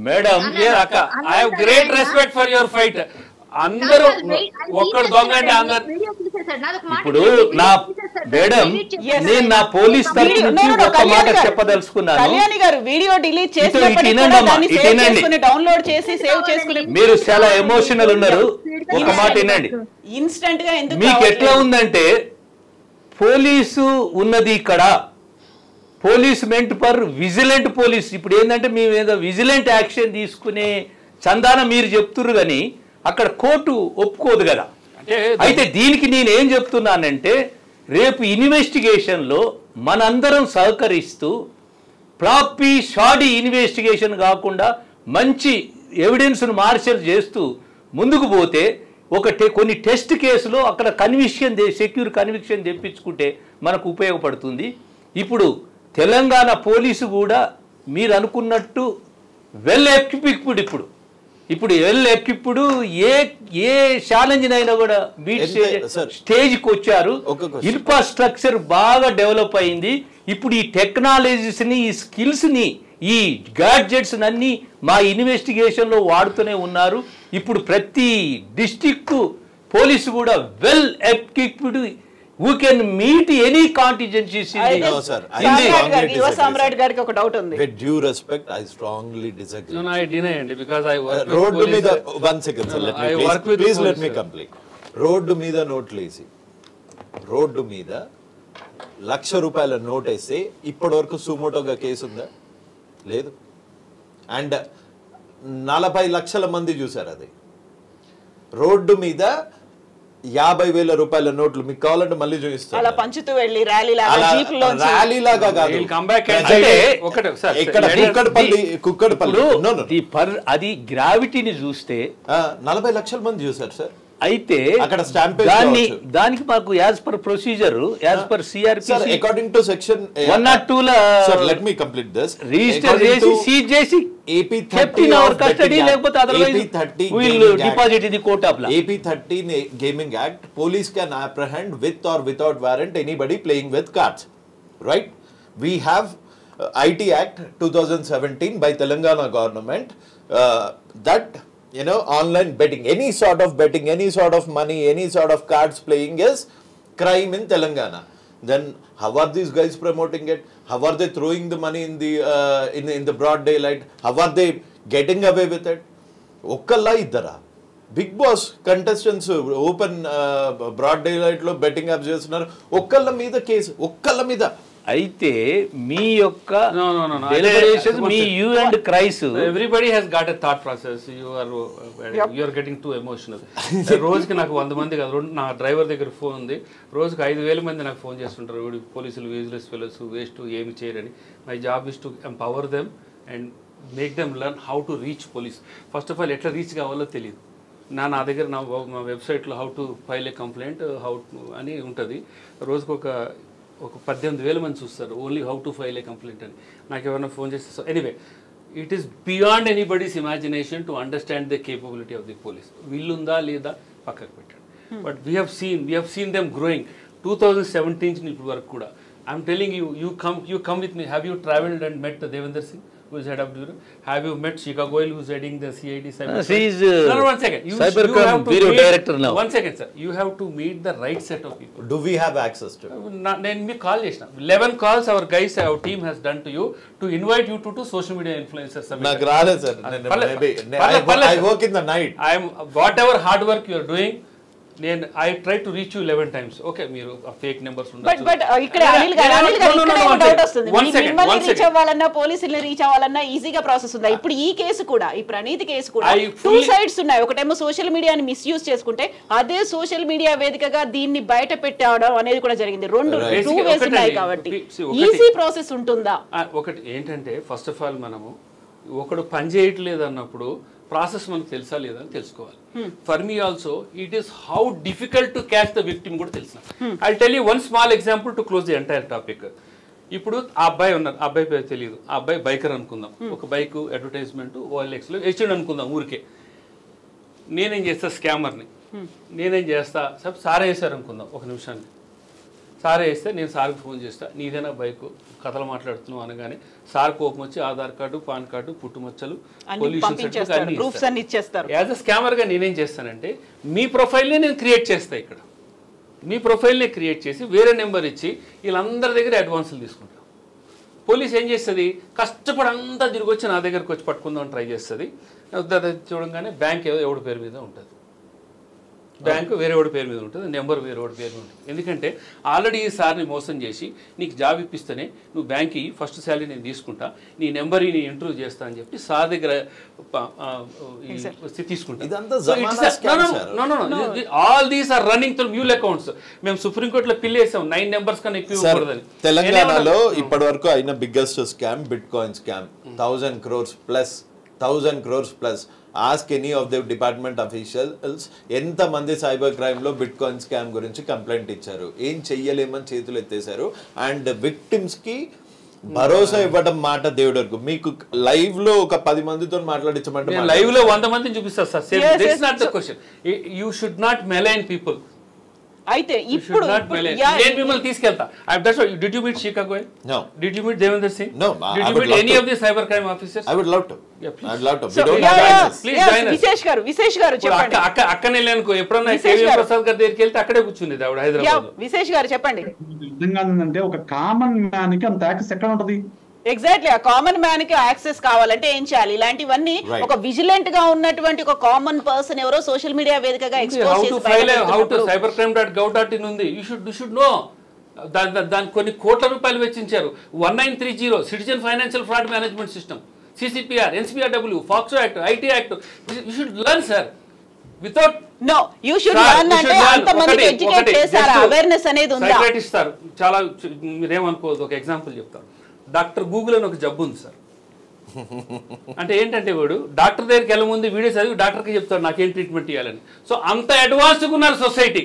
[SPEAKER 5] madam
[SPEAKER 2] అక్క I have great respect for your fight. అందరూ ఒక్కడు దొంగ అంటే అందరు.
[SPEAKER 5] ఇప్పుడు నా మేడం నేను నా పోలీస్ తరఫు నుంచి ఒక మాట చెప్పదలుచుకున్నాను.
[SPEAKER 1] కళ్యాణి గారు వీడియో డిలీట్ చేసి డౌన్లోడ్ చేసి సేవ్ చేసుకుని
[SPEAKER 5] మీరు చాలా ఎమోషనల్ ఉన్నారు. ఒక మాట వినండి.
[SPEAKER 1] ఇన్స్టెంట్ గా ఎందుకు
[SPEAKER 5] మీకు ఎట్లా ఉందంటే పోలీసు ఉన్నది ఇక్కడ, పోలీస్ మెంట్ ఫర్ విజిలెంట్ పోలీస్. ఇప్పుడు ఏంటంటే మీ మీద విజిలెంట్ యాక్షన్ తీసుకునే చందాన మీరు చెప్తున్నారు కానీ అక్కడ కోర్టు ఒప్పుకోదు కదా. అయితే దీనికి నేను ఏం చెప్తున్నానంటే రేపు ఇన్వెస్టిగేషన్లో మనందరం సహకరిస్తూ ప్రాపీ షార్టీ ఇన్వెస్టిగేషన్ కాకుండా మంచి ఎవిడెన్స్ను మార్షల్ చేస్తూ ముందుకు పోతే కొన్ని టెస్ట్ కేసులో అక్కడ సెక్యూర్ కన్విక్షన్ తెప్పించుకుంటే మనకు ఉపయోగపడుతుంది. ఇప్పుడు తెలంగాణ పోలీసు కూడా మీరు అనుకున్నట్టు వెల్ ఎక్విప్డ్ ఇప్పుడు ఎక్విప్డ్ ఏ ఛాలెంజ్ అయినా కూడా బీట్ స్టేజ్కి వచ్చారు. ఇన్ఫ్రాస్ట్రక్చర్ బాగా డెవలప్ అయింది. ఇప్పుడు ఈ టెక్నాలజీస్ని ఈ స్కిల్స్ని ఈ గ్యాడ్జెట్స్ అన్ని మా ఇన్వెస్టిగేషన్లో వాడుతూనే ఉన్నారు. ఇప్పుడు ప్రతి డిస్ట్రిక్ట్ పోలీసు కూడా well equipped who can meet any contingencies in
[SPEAKER 3] No, sir.
[SPEAKER 1] యువ సామ్రాట్ గారికి ఒక డౌట్ ఉంది.
[SPEAKER 3] With due respect, I strongly disagree.
[SPEAKER 2] No, I deny it because I work
[SPEAKER 3] road మీద 1 second sir, please let me complete. Road మీద నోట్లు వేసి road మీద ₹1,00,000 note వేస్తే ఇప్పటి వరకు సుమోటోగా కేసు ఉందా? లేదు. అండ్ 40 లక్షల మంది చూసారు అది. రోడ్డు మీద ₹50,000 నోట్లు మీకు కావాలంటే మళ్ళీ చూపిస్తాను.
[SPEAKER 1] అలా పంచుతూ వెళ్ళి ర్యాలీలాగా
[SPEAKER 3] కాదు,
[SPEAKER 5] అది గ్రావిటీని చూస్తే
[SPEAKER 3] 40 లక్షల మంది చూసారు సార్.
[SPEAKER 5] అయితే
[SPEAKER 3] అక్కడ
[SPEAKER 5] దానికి మాకు as per procedure as per CrPC
[SPEAKER 3] according to section
[SPEAKER 5] 102 లో
[SPEAKER 3] sir let me complete this
[SPEAKER 5] register చేసి సీజ్ చేసి
[SPEAKER 3] AP
[SPEAKER 5] 30 in our custody లేకపోతే otherwise we will deposit in the court of law.
[SPEAKER 3] AP 30 Gaming Act, police can apprehend with or without warrant anybody playing with cards, right? We have IT Act 2017 by Telangana government that online betting, any sort of betting, any sort of money, any sort of cards playing is crime in Telangana. Then how are these guys promoting it? How are they throwing the money in the broad daylight? How are they getting away with it? Okkalla iddara Big Boss contestants open broad daylight lo betting apps chestunaru. Okkalla meeda case, okkalla meeda.
[SPEAKER 5] అయితే మీ యొక్క deliberations మీ you and cries
[SPEAKER 2] everybody has got a thought process. You are getting too emotional. రోజుకి నాకు 100 మంది కాదు, నా driver దగ్గర ఫోన్ ఉంది, రోజుకి 5,000 మంది నాకు ఫోన్ చేస్తుంటారు. పోలీసులు యూజ్లెస్ ఫెలోస్, వేస్ట్, ఏమి చేయరని. My job is to empower them and make them learn how to reach police. First of all ఎట్లా రీచ్ కావాలో తెలియదు. నా దగ్గర నా వెబ్సైట్లో how to file a complaint అని ఉంటుంది. రోజుకు ఒక 18,000 మంది చూస్తారు only how to file a complaint అని. నాకు ఎవరైనా ఫోన్ చేస్తే anyway it is beyond anybody's imagination to understand the capability of the police. వీళ్ళుందా లేదా పక్కకు పెట్టాడు. But we have seen them growing 2017 ఇప్పుడు వరకు కూడా. I'm telling you come with me. Have you traveled and met Devender Singh, who is head of bureau? Have you met Shika Goyal, who is heading the CID cyber?
[SPEAKER 5] She is
[SPEAKER 2] no, 1 second.
[SPEAKER 5] cybercrime bureau director now.
[SPEAKER 2] 1 second, sir. You have to meet the right set of people.
[SPEAKER 3] Do we have access to?
[SPEAKER 2] నేను మీకు call చేసిన 11 calls our guys, our team has done to you to invite you to social media influencers summit.
[SPEAKER 3] నాకు రాలేదు sir. I work in the night.
[SPEAKER 2] I am whatever hard work you are doing. I tried to reach you 11 times. Okay, మీరు fake numbers ఉండొచ్చు.
[SPEAKER 1] But ఇక్కడ అనిల్ గారు doubt వస్తుంది. మిమ్మల్ని reach అవ్వాలన్నా పోలీసుల్ని రీచ్ అవ్వాలన్నా ఈజీగా ప్రాసెస్ ఉందా? ఇప్పుడు ఈ కేసు కూడా, ఈ ప్రణీత్ కేసు కూడా 2 sides ఉన్నాయి. ఒకటేమో సోషల్ మీడియాని మిస్యూజ్ చేసుకుంటే అదే సోషల్ మీడియా వేదికగా దీన్ని బయట పెట్టడం అనేది కూడా జరిగింది. 2 వేస్ ఉన్నాయి కాబట్టి ఈజీ ప్రాసెస్ ఉంటుందా?
[SPEAKER 2] ఒకటి ఏంటంటే ఫస్ట్ ఆఫ్ ఆల్ మనము ఒకడు పని చేయట్లేదు అన్నప్పుడు ప్రాసెస్ మనకు తెలుసా లేదా అని తెలుసుకోవాలి. For me also it is how difficult to catch the victim కూడా తెలుసు. I tell you 1 small example to close the entire topic. ఇప్పుడు ఆ అబ్బాయి ఉన్నారు, ఆ అబ్బాయి పేరు తెలియదు, ఆ అబ్బాయి బైకర్ అనుకుందాం. ఒక బైక్ అడ్వర్టైజ్మెంట్ OLXలో వేసాడు అనుకుందాం ఊరికే. నేనేం చేస్తా స్కామర్ని, నేనేం చేస్తా సార్ వేసారు అనుకుందాం ఒక నిమిషాన్ని. సార్ వేస్తే నేను సార్కి ఫోన్ చేస్తా, నీదేనా బైక్ కథలు మాట్లాడుతున్నావు అనగానే సార్ కోపం వచ్చి ఆధార్ కార్డు, పాన్ కార్డు, పుట్టుమచ్చలు, పొల్యూషన్ సర్టిఫికేట్
[SPEAKER 1] అన్ని ఇచ్చేస్తారు.
[SPEAKER 2] యాజ్ అ స్కామర్గా నేనేం చేస్తానంటే మీ ప్రొఫైల్ని నేను క్రియేట్ చేస్తాను. ఇక్కడ మీ ప్రొఫైల్ని క్రియేట్ చేసి వేరే నెంబర్ ఇచ్చి వీళ్ళందరి దగ్గర అడ్వాన్సులు తీసుకుంటాం. పోలీస్ ఏం చేస్తుంది, కష్టపడి అంతా తిరిగి వచ్చి నా దగ్గరకు వచ్చి పట్టుకుందామని ట్రై చేస్తుంది. చూడంగానే బ్యాంక్ ఎవడి పేరు మీద ఉంటుంది, బ్యాంకు వేరేవాడి పేరు మీద ఉంటుంది, నెంబర్ వేరేవాడి పేరు మీద ఉంటుంది. ఎందుకంటే ఆల్రెడీ ఈ సార్ని మోసం చేసి నీకు జాబ్ ఇప్పిస్తేనే నువ్వు బ్యాంక్కి ఫస్ట్ శాలరీ నేను తీసుకుంటా, నీ నెంబర్ నేను ఇంటర్వ్యూ చేస్తా అని చెప్పి సార్ దగ్గర తీసుకుంటా. All these are running through mule accounts. మేము సుప్రీంకోర్టులో పిల్ వేసాం 9 నెంబర్స్ కన్నా ఎక్కువ ఇవ్వకూడదని.
[SPEAKER 3] తెలంగాణలో ఇప్పటి వరకు అయిన biggest scam bit coin scam. 1000 crores plus. Ask any of the department officials ఎంత మంది సైబర్ క్రైమ్ లో బిట్ కాయిన్ స్కామ్ గురించి కంప్లైంట్ ఇచ్చారు, ఏం చెయ్యలేమని చేతులు ఎత్తేసారు. అండ్ విక్టిమ్స్ కి భరోసా ఇవ్వడం మాట దేవుడు. మీకు లైవ్ లో ఒక 10 మందితో మాట్లాడించమంటే
[SPEAKER 2] లైవ్ లో 100 మందిని చూపిస్తారు sir. This not the question. You should not మెలైన్ people.
[SPEAKER 1] అయితే ఇప్పుడు
[SPEAKER 2] నేను మిమ్మల్ని తీసుకెళ్తా. Did you meet Shikha Goyal?
[SPEAKER 3] No.
[SPEAKER 2] Did you meet Devendra Singh?
[SPEAKER 3] No.
[SPEAKER 2] Did you meet any of the cyber crime officers?
[SPEAKER 3] I would love to.
[SPEAKER 2] Yeah, please.
[SPEAKER 3] I'd love to.
[SPEAKER 1] So,
[SPEAKER 3] We don't have access.
[SPEAKER 2] Please join us.
[SPEAKER 1] విశేష్ గారు చెప్పండి.
[SPEAKER 2] అక్కనే లేనుకో ఎప్పుడన్నా KV Prasad గారి దగ్గరికి వెళ్తే అక్కడే కూర్చుంది ఆవిడ హైదరాబాద్.
[SPEAKER 1] విశేష్ గారు చెప్పండి.
[SPEAKER 4] నిజంగా ఏంటంటే ఒక కామన్ మ్యాన్ కి అంత యాక్సెస్ ఎక్కడ ఉంటది?
[SPEAKER 1] ఎగ్జాక్ట్లీ ఆ కామన్ మ్యాన్ కి యాక్సెస్ కావాలంటే ఏం చేయాలి? ఇలాంటివన్నీ ఒక విజిలెంట్ గా ఉన్నటువంటి ఒక కామన్ పర్సన్ ఎవరో సోషల్ మీడియా వేదికగా ఎక్స్పోజ్ చేసి
[SPEAKER 2] how to cybercrime.gov.in ఉంది. you should know. దాని కొన్ని కోట్ల రూపాయలు వెచ్చించారు. 1930 citizen financial fraud management system, CCPR, NCBRW, POCSO act, IT act. you should learn sir. without
[SPEAKER 1] no you should learn అంటే అంత మందికి ఎడ్యుకేట్ చేశారా? అవేర్నెస్ అనేది ఉందా?
[SPEAKER 2] సైకాట్రిస్ట్ సార్ చాలా మీరేమనుకోవద్దు. ఒక ఎగ్జాంపుల్ చెప్తాను. డాక్టర్ గూగుల్ అని ఒక జబ్బు ఉంది సార్. అంటే ఏంటంటే వాడు డాక్టర్ దగ్గరికి వెళ్ళే ముందు వీడియో చదివి డాక్టర్కి చెప్తాడు నాకేం ట్రీట్మెంట్ ఇవ్వాలని. సో అంత అడ్వాన్స్గా ఉన్నారు సొసైటీ.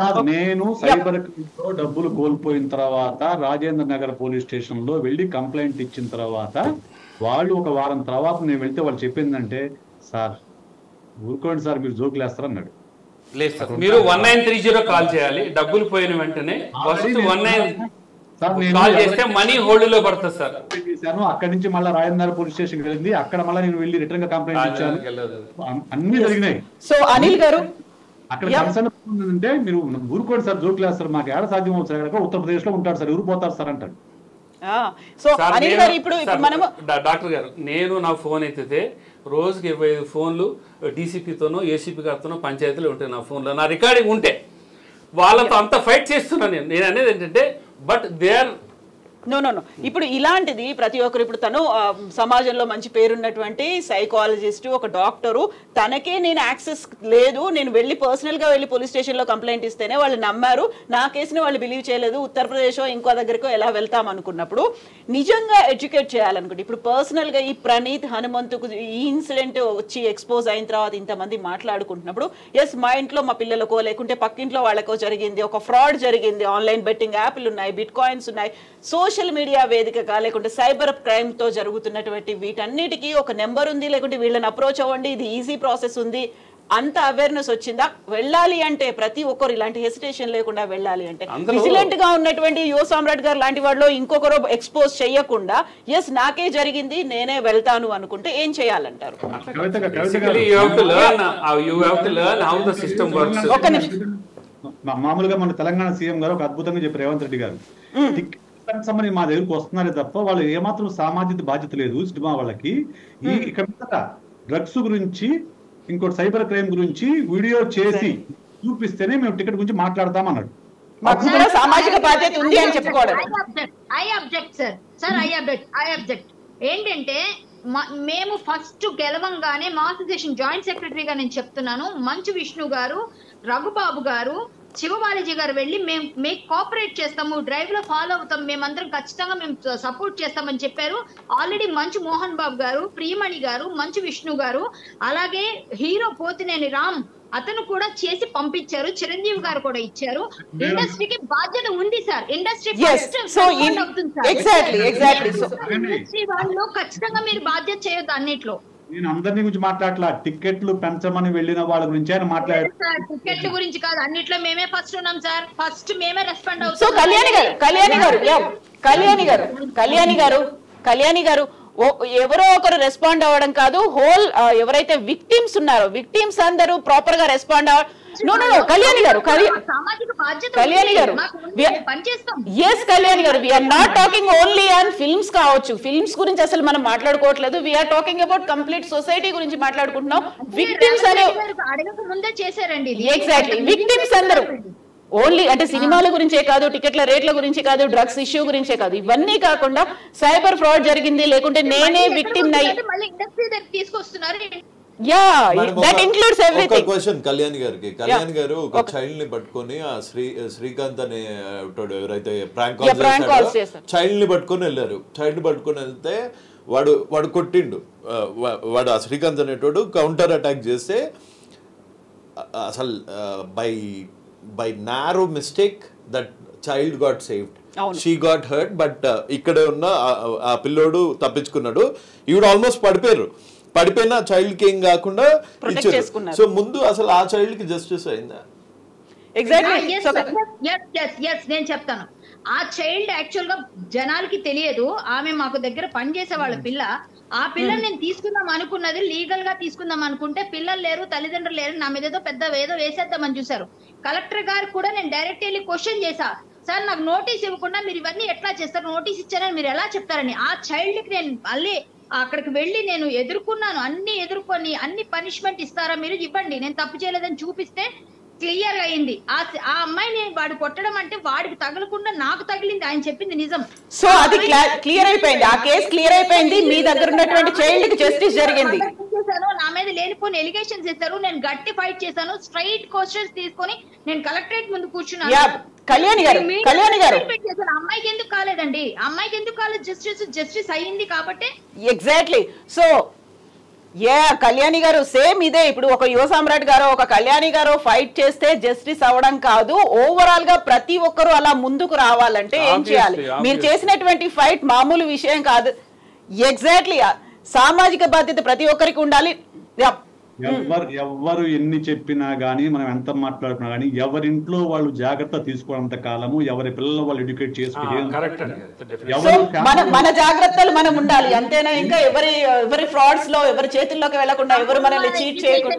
[SPEAKER 4] కాదు, నేను సైబర్ లో డబ్బులు కోల్పోయిన తర్వాత రాజేంద్ర నగర్ పోలీస్ స్టేషన్ లో వెళ్ళి కంప్లైంట్ ఇచ్చిన తర్వాత వాళ్ళు ఒక వారం తర్వాత నేను వెళ్తే వాళ్ళు చెప్పిందంటే, సార్ ఊరుకోండి సార్ మీరు జోకులు వేస్తారన్నాడు.
[SPEAKER 2] లేదు సార్, మీరు 1930 కాల్ చేయాలి. డబ్బులు పోయిన వెంటనే ఫస్ట్ 19 కాల్ చేస్తే మనీ హోల్డ్ లో పడుతుంది సార్.
[SPEAKER 4] అక్కడి నుంచి మళ్ళీ రాజేంద్ర పోలీస్ స్టేషన్ వెళ్ళింది, అక్కడ మళ్ళీ నేను వెళ్ళి రిటర్న్ గా కంప్లైంట్ ఇచ్చాను, అన్ని జరిగినాయి.
[SPEAKER 1] సో అనిల్ గారు
[SPEAKER 4] అక్కడ కన్సర్న్ అంటే మీరు ఊరుకోండి సార్ జోకులు వేస్తారు, మాకు ఏడ సాధ్యం అవుతుంది సార్, ఉత్తరప్రదేశ్ లో ఉంటాడు సార్, ఊరిపోతారు సార్ అంటాడు.
[SPEAKER 1] సో అనిల్ గారు ఇప్పుడు మనము
[SPEAKER 2] డాక్టర్ గారు నేను నా ఫోన్ ఎత్తితే రోజుకి 25 ఫోన్లు డీసీపీతోనో ఏసీపీ గారితోనో పంచాయతీలో ఉంటాయి నా ఫోన్లో, నా రికార్డింగ్ ఉంటే. వాళ్ళతో అంత ఫైట్ చేస్తున్నాను నేను అనేది ఏంటంటే బట్ దే ఆర్
[SPEAKER 1] నో ఇప్పుడు ఇలాంటిది ప్రతి ఒక్కరు ఇప్పుడు తను సమాజంలో మంచి పేరున్నటువంటి సైకాలజిస్ట్, ఒక డాక్టరు, తనకే నేను యాక్సెస్ లేదు, నేను వెళ్ళి పర్సనల్ గా వెళ్ళి పోలీస్ స్టేషన్ లో కంప్లైంట్ ఇస్తేనే వాళ్ళు నమ్మారు, నా కేసుని వాళ్ళు బిలీవ్ చేయలేదు, ఉత్తరప్రదేశ్ ఇంకో దగ్గరకో ఎలా వెళ్తాం అనుకున్నప్పుడు నిజంగా ఎడ్యుకేట్ చేయాలనుకుంటే ఇప్పుడు పర్సనల్ గా ఈ ప్రణీత్ హనుమంతుకు ఈ ఇన్సిడెంట్ వచ్చి ఎక్స్పోజ్ అయిన తర్వాత ఇంతమంది మాట్లాడుకుంటున్నప్పుడు ఎస్ మా ఇంట్లో మా పిల్లలకో లేకుంటే పక్కింట్లో వాళ్ళకో జరిగింది, ఒక ఫ్రాడ్ జరిగింది, ఆన్లైన్ బెట్టింగ్ యాప్లు ఉన్నాయి, బిట్ కాయిన్స్ ఉన్నాయి, సోషల్ మీడియా వేదికగా లేకుంటే సైబర్ క్రైమ్ తో జరుగుతున్నటువంటి వీటన్నిటికీ ఒక నెంబర్ ఉంది, లేకుంటే వీళ్ళని అప్రోచ్ అవ్వండి, ఇది ఈజీ ప్రాసెస్ ఉంది, అంత అవేర్నెస్ వచ్చిందా? వెళ్ళాలి అంటే ప్రతి ఒక్కరు ఇలాంటి హెసిటేషన్ లేకుండా వెళ్ళాలి అంటే విజిలెంట్ గా ఉన్నటువంటి యువ సామ్రాట్ గారు లాంటి వాళ్ళు ఇంకొకరు ఎక్స్పోజ్ చేయకుండా ఎస్ నాకే జరిగింది నేనే వెళ్తాను అనుకుంటే ఏం చేయాలంటారు?
[SPEAKER 4] మామూలుగా మన తెలంగాణ సీఎం గారు ఒక అద్భుతంగా చెప్పారు, రేవంత్ రెడ్డి గారు, సంబంధించి మా దగ్గరకు వస్తున్నారే తప్ప వాళ్ళు ఏమాత్రం సామాజిక బాధ్యత లేదు సినిమా వాళ్ళకి. ఈ ఇక్కడ డ్రగ్స్ గురించి ఇంకోటి సైబర్ క్రైమ్ గురించి వీడియో చేసి చూపిస్తేనే మేము టికెట్ గురించి మాట్లాడతామన్నాడు.
[SPEAKER 1] సామాజిక బాధ్యత ఉంది అని చెప్పుకోవడం.
[SPEAKER 6] ఏంటంటే మేము ఫస్ట్ గెలవంగానే మా అసోసియేషన్ జాయింట్ సెక్రటరీగా నేను చెప్తున్నాను, మంచు విష్ణు గారు, రఘుబాబు గారు, శివబాలాజీ గారు వెళ్ళి మేము కోఆపరేట్ చేస్తాము, డ్రైవ్ లో ఫాలో అవుతాం, మేమందరం ఖచ్చితంగా మేము సపోర్ట్ చేస్తామని చెప్పారు. ఆల్రెడీ మంచు మోహన్ బాబు గారు, ప్రియమణి గారు, మంచు విష్ణు గారు, అలాగే హీరో పోతినేని రామ్ అతను కూడా చేసి పంపించారు, చిరంజీవి గారు కూడా ఇచ్చారు. ఇండస్ట్రీకి బాధ్యత ఉంది సార్, ఇండస్ట్రీ ఇండస్ట్రీ వాళ్ళు ఖచ్చితంగా మీరు బాధ్యత చేయొద్దు అన్నిట్లో.
[SPEAKER 4] నేను అందరినీ గురించి మాట్లాడలా, టికెట్లు పెంచమని వెళ్ళిన వాళ్ళ గురించి ఆయన మాట్లాడారు.
[SPEAKER 6] టికెట్ల గురించి కాదు, అన్నిట్లో మేమే ఫస్ట్ ఉన్నాం సార్, ఫస్ట్ మేమే రెస్పాండ్
[SPEAKER 1] సో
[SPEAKER 6] అవుతాం.
[SPEAKER 1] కళ్యాణి గారు ఎవరో ఒకరు రెస్పాండ్ అవ్వడం కాదు, హోల్ ఎవరైతే విక్టిమ్స్ ఉన్నారో విక్టిమ్స్ అందరూ ప్రాపర్ గా రెస్పాండ్ అవ్వ. నో కళ్యాణి గారు ఎస్ కళ్యాణి గారు we're not talking only on films కావచ్చు, ఫిల్మ్స్ గురించి అసలు మనం మాట్లాడుకోవట్లేదు, we're talking about complete society గురించి మాట్లాడుకుంటున్నాం. విక్టిమ్స్ అనే
[SPEAKER 6] ముందే చేశారండి,
[SPEAKER 1] ఎగ్జాక్ట్లీ విక్టిమ్స్ అందరూ ఓన్లీ అంటే సినిమాల గురించే కాదు, టికెట్ల రేట్ల గురించి కాదు, డ్రగ్స్ ఇష్యూ గురించే కాదు, ఇవన్నీ కాకుండా సైబర్ ఫ్రాడ్ జరిగింది లేకుంటే నేనే విక్టిమ్ నై
[SPEAKER 6] తీసుకొస్తున్నారు.
[SPEAKER 3] కళ్యాణ్ గారు ఒక చైల్డ్ ని పట్టుకొని ఆ శ్రీకాంత్ అనే ఎవరైతే ప్రాంక్ కాల్ చైల్డ్ ని పట్టుకొని వెళ్ళారు. చైల్డ్ పట్టుకొని వెళ్తే వాడు కొట్టిండు, వాడు ఆ శ్రీకాంత్ అనేటోడు కౌంటర్ అటాక్ చేస్తే అసలు by narrow mistake that child got saved, she got hurt. But ఇక్కడ ఉన్న ఆ పిల్లోడు తప్పించుకున్నాడు. ఈవిడ ఆల్మోస్ట్ పడిపోయిన చైల్డ్ కి ఏం కాకుండా ఇచ్చారు. సో ముందు అసలు ఆ చైల్డ్ కి జస్టిస్ అయిందా?
[SPEAKER 6] నేను చెప్తాను, ఆ చైల్డ్ యాక్చువల్ గా జనాలకి తెలియదు, ఆమె మాకు దగ్గర పనిచేసే వాళ్ళ పిల్ల. ఆ పిల్లని నేను తీసుకుందాం అనుకున్నది, లీగల్ గా తీసుకుందాం అనుకుంటే పిల్లలు లేరు, తల్లిదండ్రులు లేరు, నా మీద ఏదో పెద్ద ఏదో వేసేద్దామని చూసారు. కలెక్టర్ గారు కూడా నేను డైరెక్ట్ వెళ్ళి క్వశ్చన్ చేశా, సార్ నాకు నోటీస్ ఇవ్వకుండా మీరు ఇవన్నీ ఎట్లా చేస్తారు, నోటీస్ ఇచ్చారని మీరు ఎలా చెప్తారని. ఆ చైల్డ్ కి నేను మళ్ళీ అక్కడికి వెళ్ళి నేను ఎదుర్కొన్నాను, అన్ని ఎదుర్కొని అన్ని పనిష్మెంట్ ఇస్తారా మీరు ఇవ్వండి, నేను తప్పు చేయలేదని చూపిస్తే క్లియర్ అయింది. ఆ అమ్మాయిని వాడు కొట్టడం అంటే వాడికి తగలకుండా నాకు తగిలింది, ఆయన చెప్పింది నిజం.
[SPEAKER 1] సో అది క్లియర్ అయిపోయింది, ఆ కేసు క్లియర్ అయిపోయింది, మీ దగ్గర ఉన్నటువంటి చైల్డ్ కి జస్టిస్ జరిగింది.
[SPEAKER 6] నా మీద లేనిపోని ఎలిగేషన్స్ ఇస్తారు, నేను గట్టి ఫైట్ చేశాను, స్ట్రైట్ క్వశ్చన్స్ తీసుకొని నేను కలెక్టరేట్ ముందు కూర్చున్నాను.
[SPEAKER 1] కళ్యాణి గారు
[SPEAKER 6] అమ్మాయికి ఎందుకు కాలేదండి, అమ్మాయికి ఎందుకు కాలేదు, జస్టిస్ అయ్యింది కాబట్టి.
[SPEAKER 1] ఎగ్జాక్ట్లీ. సో కళ్యాణి గారు సేమ్ ఇదే, ఇప్పుడు ఒక యువ సామ్రాట్ గారు ఒక కళ్యాణి గారు ఫైట్ చేస్తే జస్టిస్ అవ్వడం కాదు, ఓవరాల్ గా ప్రతి ఒక్కరు అలా ముందుకు రావాలంటే ఏం చేయాలి? మీరు చేసినటువంటి ఫైట్ మామూలు విషయం కాదు. ఎగ్జాక్ట్లీ, సామాజిక బాధ్యత ప్రతి ఒక్కరికి ఉండాలి.
[SPEAKER 4] ఎవరు ఎన్ని చెప్పినా గానీ, మనం ఎంత మాట్లాడుకున్నా గానీ, ఎవరింట్లో వాళ్ళు జాగ్రత్త తీసుకోవడంత కాలము, ఎవరి పిల్లలు వాళ్ళు ఎడ్యుకేట్ చేసుకుని
[SPEAKER 1] మన జాగ్రత్తలు మనం ఉండాలి అంతేనా? ఇంకా ఎవరి ఫ్రాడ్స్ లో ఎవరి చేతుల్లోకి వెళ్లకుండా, ఎవరు మనల్ని చీట్ చేయకుండా.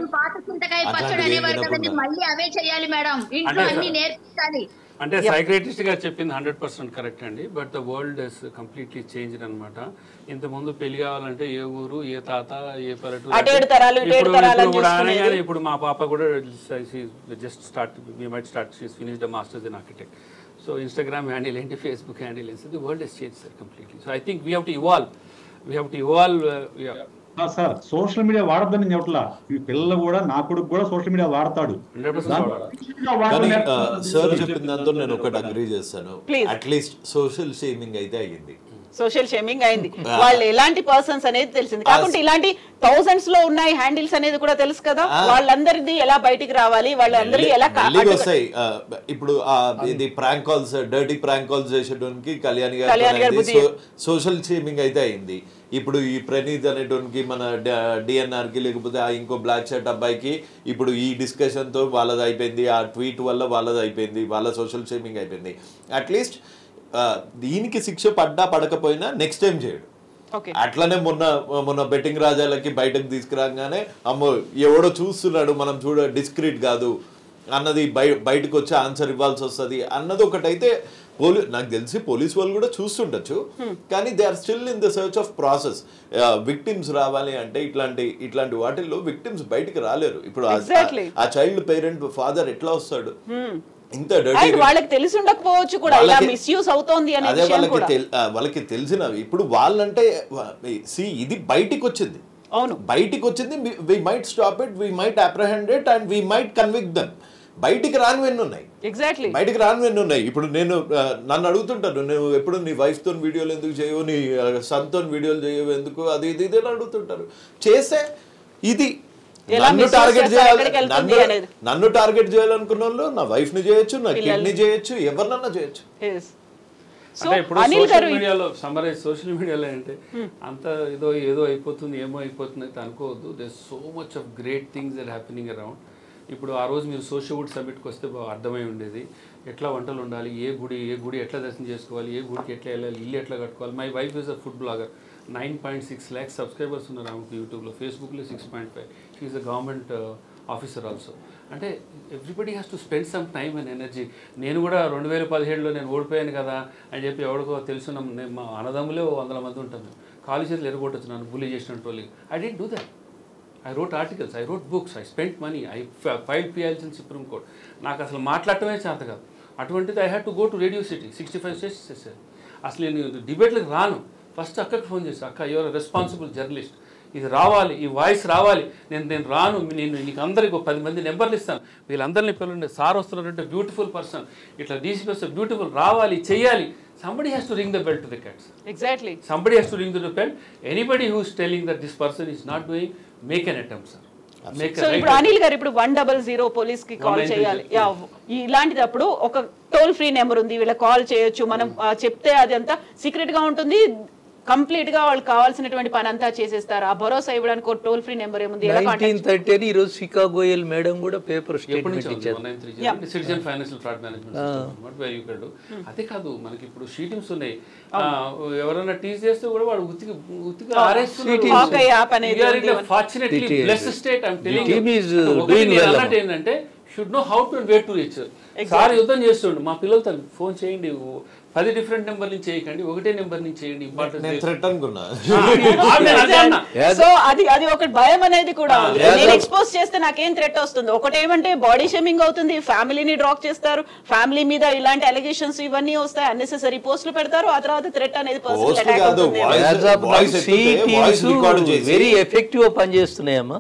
[SPEAKER 6] మళ్ళీ అవే చేయాలి మేడం, ఇంట్లో అన్ని నేర్పించాలి.
[SPEAKER 2] అంటే సైక్రేటిస్ట్ గా చెప్పింది 100% కరెక్ట్ అండి. But the world is completely changed అనమాట. ఇంతకుముందు పెళ్లి కావాలంటే ఏ ఊరు, ఏ తాత, ఏ పల్లెటూరు, ఇప్పుడు మా పాప కూడా just start, we might start, she finished the masters in architect. So Instagram handle ఏంటి, ఫేస్బుక్ హ్యాండిల్ ఏంటి, the world is changed sir completely. So I think we have to evolve.
[SPEAKER 4] Sir social media వాడద్దని చెప్పట్లా, ఈ పిల్లలు కూడా, నా కొడుకు కూడా సోషల్ మీడియా వాడతాడు.
[SPEAKER 3] సార్ చెప్పిన దాంతో నేను ఒకటి అగ్రీ చేస్తాను, అట్లీస్ట్ సోషల్ షేమింగ్ అయితే అయ్యింది.
[SPEAKER 1] సోషల్ షేమింగ్ అయింది, వాళ్ళు ఎలాంటి పర్సన్స్ అనేది తెలిసింది. కాకుంటే ఇలాంటి థౌసండ్స్ లో ఉన్నాయి హ్యాండిల్స్ అనేది కూడా తెలుసు కదా, వాళ్ళందరిది ఎలా బయటికి రావాలి, వాళ్ళందరికీ ఎలా
[SPEAKER 3] వస్తాయి. ఇప్పుడు ఇది prank calls, dirty prank calls చేసేటోనికి కళ్యాణి గారు సోషల్ షేమింగ్ అయితే అయింది. ఇప్పుడు ఈ ప్రణీత్ అనేటోనికి, మన డిఎన్ఆర్ కి, లేకపోతే ఇంకో బ్లాక్ షర్ట్ అబ్బాయికి ఇప్పుడు ఈ డిస్కషన్ తో వాళ్ళది అయిపోయింది, ఆ ట్వీట్ వల్ల వాళ్ళది అయిపోయింది, వాళ్ళ సోషల్ షేమింగ్ అయిపోయింది. అట్లీస్ట్ దీనికి శిక్ష పడ్డా పడకపోయినా నెక్స్ట్ టైం చేయడు. అట్లనే మొన్న బెట్టింగ్ రాజాలకి బయటకు తీసుకురాగానే, అమ్మో ఎవడో చూస్తున్నాడు, మనం డిస్క్రీట్ కాదు అన్నది బయటకు వచ్చి ఆన్సర్ ఇవ్వాల్సి వస్తుంది అన్నది ఒకటైతే నాకు తెలిసి పోలీస్ వాళ్ళు కూడా చూస్తుండొచ్చు. కానీ they are still in the search of process. Victims రావాలి అంటే ఇట్లాంటి వాటిల్లో విక్టిమ్స్ బయటికి రాలేరు. ఇప్పుడు ఆ చైల్డ్ పేరెంట్ ఫాదర్ ఎట్లా వస్తాడు? ఇంత
[SPEAKER 1] వాళ్ళకి తెలిసి ఉండకపోవచ్చు కూడా, ఇలా మిస్యూజ్ అవుతోంది అనే విషయం కూడా
[SPEAKER 3] వాళ్ళకి తెలిసినవి. ఇప్పుడు వాళ్ళంటే ఇది బయటికి వచ్చింది, బయటికి వచ్చింది, we might stop it, we might apprehend it and we might convict them. బయటికి రానివన్నీ ఉన్నాయి, బయటికి రానివన్నీ ఉన్నాయి. ఇప్పుడు నన్ను అడుగుతుంటాను, నువ్వు ఎప్పుడు నీ వైఫ్ తో వీడియోలు ఎందుకు చేయవు, నీ సన్ తో వీడియోలు చేయవు ఎందుకు, అది ఇది ఇది అని అడుగుతుంటారు. చేస్తే ఇది నన్ను టార్గెట్ చేయాలనుకున్న వాళ్ళు నా వైఫ్ ని చేయొచ్చు, నా కిడ్ ని చేయొచ్చు, ఎవరినన్నా చేయొచ్చు.
[SPEAKER 1] సో
[SPEAKER 2] అంటే ఇప్పుడు
[SPEAKER 1] అనిల్
[SPEAKER 2] సోషల్
[SPEAKER 1] గారు
[SPEAKER 2] మీడియాలో సమ్మరైజ్ సోషల్ మీడియాలో అంటే అంత ఏదో అయిపోతుంది ఏమో అయిపోతుంది అయితే అనుకోవద్దు. There so much of great things are happening around. ఇప్పుడు ఆ రోజు మీరు సోషల్ సబ్మిట్కి వస్తే అర్థమై ఉండేది ఎట్లా వంటలు ఉండాలి, ఏ గుడి ఎట్లా దర్శనం చేసుకోవాలి, ఏ గుడికి ఎట్లా వెళ్ళాలి, ఇల్లు ఎట్లా కట్టుకోవాలి. My wife is a food blogger. 9.6 lakhs subscribers ఉన్నారు ఆమెకు యూట్యూబ్లో, ఫేస్బుక్లో 6.5. She is a government officer also. అంటే everybody has to spend some time and energy. నేను కూడా 2017లో నేను ఓడిపోయాను కదా అని చెప్పి ఎవరికో తెలుసున్నాం, నేను మా అన్నదమ్ములే 100 మంది ఉంటాను, కాలు చేతులు ఎరగొట్టచ్చు నన్ను బుల్లీ చేసినట్టు వాళ్ళకి. I don't do that. I wrote articles, I wrote books, I spent money, I filed PILs in Supreme Court. నాకు అసలు మాట్లాడటమే చేత కాదు. అటువంటిది I had to go to radio city 65 states చేశాను. అసలు నేను డిబేట్లకు రాను. ఫస్ట్ అక్కకి ఫోన్ చేసి, అక్క యువర్ రెస్పాన్సిబుల్ జర్నలిస్ట్, ఇది రావాలి, ఈ వాయిస్ రావాలి, నేను రాను, నీకు అందరికి 10 మంది నెంబర్లు ఇస్తాను, వీళ్ళందరినీ పిల్లలు సార్ వస్తున్నారంటే బ్యూటిఫుల్ పర్సన్, ఇట్లా డీసీపీ వస్తే బ్యూటిఫుల్, రావాలి, చెయ్యాలి. Somebody has to ring the bell to the cats.
[SPEAKER 1] Exactly.
[SPEAKER 2] Somebody has to ring the bell. Anybody who is telling that this person is not doing, make an attempt, sir.
[SPEAKER 1] So ఇప్పుడు అనిల్ గారు ఇప్పుడు 100 police కి call చేయాలి. ఇలాంటిదప్పుడు ఒక toll free number ఉంది, వీళ్ళకి call చేయొచ్చు. మనం చెప్తే అది అంతా సీక్రెట్ గా ఉంటుంది, కంప్లీట్ గా వాళ్ళకి కావాల్సినటువంటి పని అంతా చేసేస్తారు. ఆ భరోసా ఇవ్వడానికి ఒక టోల్ ఫ్రీ నెంబర్ ఏముంది?
[SPEAKER 5] 1930 ఈ రోజు శిఖా గోయల్ మేడం కూడా పేపర్ స్టేట్మెంట్ ఇచ్చారు.
[SPEAKER 2] Citizen financial fraud management. అదే కాదు, మనకి ఇప్పుడు షీటింగ్స్ ఉన్నాయి. ఎవరైనా టీజ్ చేస్తే కూడా వాడు ఉత్తిగా ఏంటంటే should know how to and where to reach. Sir యుద్ధం చేస్తుండు, మా పిల్లలతో ఫోన్ చేయండి, 10 డిఫరెంట్ నెంబర్ నుంచి చేయకండి, ఒకటే నెంబర్ నుంచి చేయండి.
[SPEAKER 1] సో అది ఒక భయం అనేది కూడా ఉంది. నేను ఎక్స్పోజ్ చేస్తే నాకేం థ్రెట్ వస్తుంది? ఒకటేమంటే బాడీ షేమింగ్ అవుతుంది, ఫ్యామిలీని డ్రాక్ చేస్తారు, ఫ్యామిలీ మీద ఇలాంటి అలిగేషన్స్ ఇవన్నీ వస్తాయి, అన్నెసెసరీ పోస్టులు పెడతారు, ఆ తర్వాత థ్రెట్ అనేది
[SPEAKER 5] వెరీ ఎఫెక్టివ్ గా పనిచేస్తున్నాయమ్మా.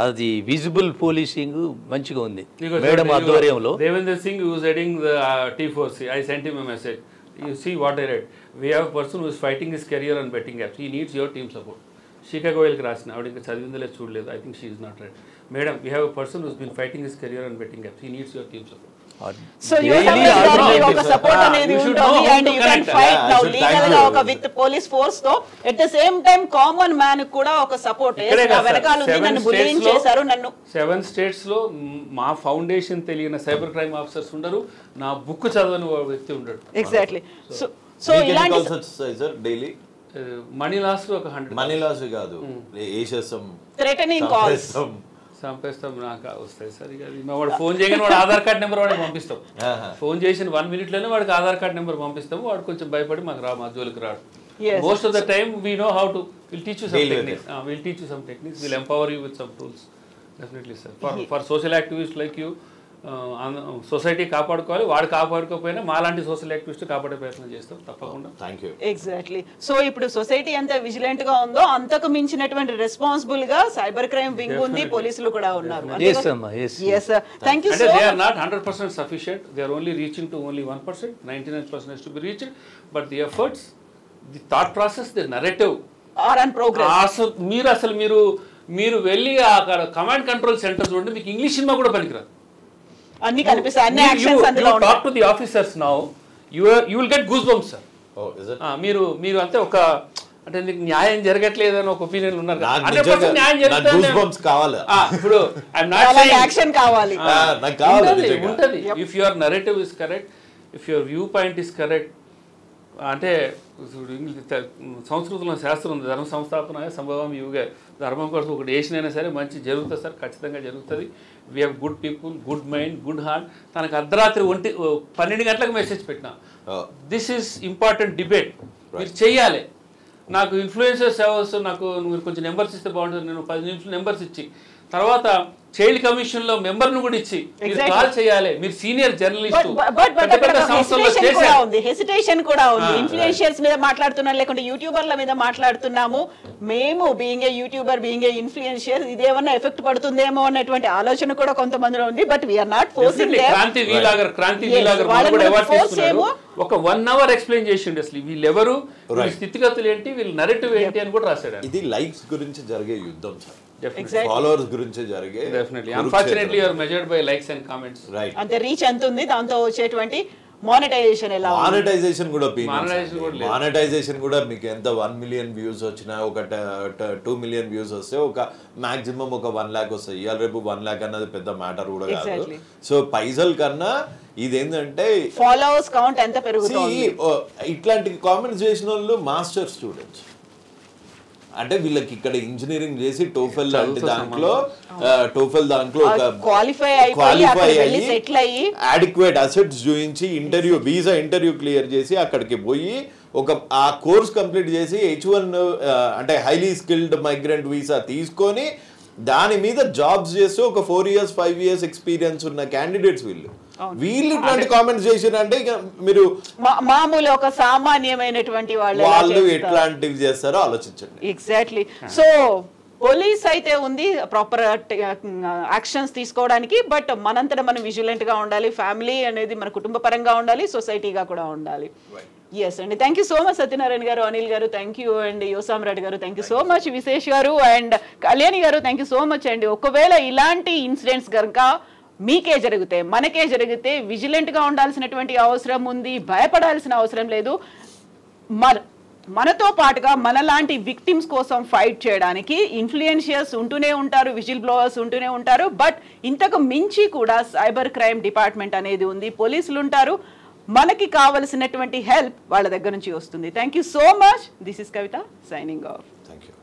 [SPEAKER 5] అది విజిబుల్ పోలీసింగ్ మంచిగా ఉంది మేడం ఆధ్వర్యంలో.
[SPEAKER 2] Devender Singh who is heading the T4C, I sent him a message. You see what I read. We have a person who is fighting his career on betting apps. He needs your team support. Shika Goyal కి రాసిన ఆవిడ ఇంకా చదివిందో లేదు చూడలేదు. I think she is not right. Madam, we have a person who has been fighting his career on betting apps. He needs your team support.
[SPEAKER 1] So you ఒక support అనేది ఉంటుంది and you can fight now legal గా ఒక with police force తో at the same time common man కూడా ఒక support వెనకాల ఉంది, నన్ను బుల్లింగ్ చేశారు, నన్ను
[SPEAKER 2] 7 స్టేట్స్ లో మా ఫౌండేషన్ తెలియని సైబర్ క్రైమ్ ఆఫీసర్స్ ఉండరు, నా బుక్ చదవని వ్యక్తి ఉండడు.
[SPEAKER 1] ఎగ్జాక్ట్లీ. సో ఇలాంటి
[SPEAKER 3] డైలీ
[SPEAKER 2] మనీ లాస్ ఒక 100
[SPEAKER 3] మనీ లాస్ కాదు, ఏసేసం
[SPEAKER 1] థ్రెటనింగ్ కాల్స్
[SPEAKER 2] చంపేస్తాం నాకు వస్తాయి సార్. ఇక వాడు ఫోన్ చేయగానే వాడు ఆధార్ కార్డ్ నెంబర్ వాడికి పంపిస్తాం. ఫోన్ చేసిన 1 minute లోనే వాడికి ఆధార్ కార్డ్ నెంబర్ పంపిస్తాము. వాడు కొంచెం భయపడి మాకు మా జోలికి రాడు. Most of the time we know how to will teach you some techniques, will empower you with some tools. Definitely sir. For social activist like you, society కాపాడుకోవాలి, వాడు కాపాడుకోకపోయినా మాలాంటి సోషల్ యాక్టివిస్ట్ కాపాడే ప్రయత్నం చేస్తాం తప్పకుండా.
[SPEAKER 1] ఎగ్జాక్ట్లీ. సో ఇప్పుడు society ఎంత vigilant గా ఉందో అంతకు మించినటువంటి రెస్పాన్సిబుల్ గా సైబర్ క్రైమ్ వింగ్ ఉంది, పోలీసులు కూడా ఉన్నారు. Thank you.
[SPEAKER 2] They are not 100% sufficient. They are only reaching to only 1%. 99% has to be reached. But the efforts, the thought process, the narrative
[SPEAKER 1] are on progress.
[SPEAKER 2] మీరు వెళ్ళి అక్కడ command control centre చూడండి, మీకు English cinema కూడా పనికిరాదు.
[SPEAKER 1] అన్ని కనిపిస్తాయి, అన్ని యాక్షన్స్ అందులో ఉంటాయి.
[SPEAKER 2] Talk to the officers now, you will get goose bumps sir. మీరు అంతే ఒక అంటే నీకు న్యాయం జరగట్లేదు అని ఒక ఒపీనియన్ ఉన్నారు. ఇప్పుడు
[SPEAKER 1] యాక్షన్ కావాలి
[SPEAKER 2] ఉంటది. If your narrative is correct, if your view point is correct, అంటే సంస్కృతంలో శాస్త్రం ఉంది, ధర్మ సంస్థాపన సంభవం యుగే, ధర్మం కోసం ఒకటి వేసినైనా సరే మంచి జరుగుతుంది సార్, ఖచ్చితంగా జరుగుతుంది. We have good people, good mind, good heart. తనకు అర్ధరాత్రి 12 గంటలకు మెసేజ్ పెట్టినా, దిస్ ఈజ్ ఇంపార్టెంట్ డిబేట్, మీరు చెయ్యాలి. నాకు ఇన్ఫ్లుయెన్సర్స్ అవర్స్, నాకు మీరు కొంచెం నెంబర్స్ ఇస్తే బాగుంటుంది. నేను 10 నిమిషాలు నెంబర్స్ ఇచ్చి, తర్వాత చైల్డ్ కమిషన్ లో మెంబర్ ను కూడా ఇచ్చి మీరు కాల్ చేయాలి. మీరు సీనియర్ జర్నలిస్ట్,
[SPEAKER 1] హెసిటేషన్ కూడా ఉంది. ఇన్ఫ్లుయెన్షియర్స్ మీద మాట్లాడుతున్నాం, లేకుంటే యూట్యూబర్ల మీద మాట్లాడుతున్నాము. మేము being a YouTuber, being a influencer, ఇదేమన్నా ఎఫెక్ట్ పడుతుందేమో అన్నటువంటి ఆలోచన కూడా కొంతమందిలో ఉంది. But we're not forcing them.
[SPEAKER 2] Kranti vlogger ఒక 1 hour ఎక్స్ప్లెయిన్ చేసిండు అసలు వీళ్ళెవరు, వీళ్ళ స్థితిగతులు ఏంటి, వీళ్ళ నరేటివ్ ఏంటి అని కూడా రాశాడు.
[SPEAKER 3] ఇది లైక్స్ గురించి జరిగే యుద్ధం సార్, ఫాలోవర్స్ గురించి జరిగే.
[SPEAKER 2] Definitely. Unfortunately you are measured by likes and comments.
[SPEAKER 3] Right.
[SPEAKER 1] అంతే రీచ్ ఎంత ఉంది, దాంతో వచ్చేటువంటి మానిటైజేషన్ ఎలా ఉంది?
[SPEAKER 3] మానిటైజేషన్ కూడా
[SPEAKER 2] Monetization
[SPEAKER 3] మానిటైజేషన్ కూడా మీకు ఎంత 1 million వ్యూస్ వచ్చినా ఒక 2 million వ్యూస్ వస్తే ఒక మాక్సిమం ఒక 1 lakh వస్తాయి. ఇవాళ రేపు 1 lakh అన్నది పెద్ద మ్యాటర్ కూడా కాదు.
[SPEAKER 1] Exactly.
[SPEAKER 3] సో పైసల్ కన్నా ఇదేంటంటే
[SPEAKER 1] ఫాలోవర్స్ కౌంట్ ఎంత పెరుగుతుంది?
[SPEAKER 3] ఇట్లాంటి కామెంట్స్ చేసిన వాళ్ళు మాస్టర్ స్టూడెంట్స్. అంటే వీళ్ళకి ఇక్కడ ఇంజనీరింగ్ చేసి టోఫెల్ లాంటి దాంట్లో ఒక
[SPEAKER 1] క్వాలిఫై అయ్యి సెటిల్ అయ్యి
[SPEAKER 3] అడిక్వేట్ అసెట్స్ చూపించి వీసా ఇంటర్వ్యూ క్లియర్ చేసి అక్కడికి పోయి ఆ కోర్స్ కంప్లీట్ చేసి H1 అంటే హైలీ స్కిల్డ్ మైగ్రెంట్ వీసా తీసుకొని దాని మీద జాబ్స్ చేస్తూ ఒక 4 years 5 years ఎక్స్పీరియన్స్ ఉన్న క్యాండిడేట్స్ వీళ్ళు ఇట్లాంటి కామెంట్స్ చేసిరంటే ఇక మీరు
[SPEAKER 1] మామూలు ఒక సామాన్యమైనటువంటి వాళ్ళు
[SPEAKER 3] ఎట్లాంటివి చేస్తారో ఆలోచించండి.
[SPEAKER 1] ఎగ్జాక్ట్లీ. సో పోలీస్ అయితే ఉంది ప్రాపర్ యాక్షన్స్ తీసుకోవడానికి, బట్ మనంతటా మనం విజిలెంట్ గా ఉండాలి. ఫ్యామిలీ అనేది మన కుటుంబ పరంగా ఉండాలి, సొసైటీగా కూడా ఉండాలి. ఎస్ అండి, thank you so much Satyanarayana గారు, అనిల్ గారు థ్యాంక్ యూ అండ్ యోసామ్ రెడ్డి గారు థ్యాంక్ యూ సో మచ్, విశేష్ గారు అండ్ కళ్యాణి గారు థ్యాంక్ యూ సో మచ్ అండి. ఒకవేళ ఇలాంటి ఇన్సిడెంట్స్ కనుక మీకే జరిగితే మనకే జరిగితే విజిలెంట్గా ఉండాల్సినటువంటి అవసరం ఉంది, భయపడాల్సిన అవసరం లేదు. మనతో పాటుగా మనలాంటి విక్టిమ్స్ కోసం ఫైట్ చేయడానికి ఇన్ఫ్లుయెన్షియర్స్ ఉంటూనే ఉంటారు, విజిల్ బ్లోవర్స్ ఉంటూనే ఉంటారు. బట్ ఇంతకు మించి కూడా సైబర్ క్రైమ్ డిపార్ట్మెంట్ అనేది ఉంది, పోలీసులు ఉంటారు. మనకి కావలసినటువంటి హెల్ప్ వాళ్ళ దగ్గర నుంచి వస్తుంది. Thank you so much. This is Kavitha signing off.
[SPEAKER 3] Thank you.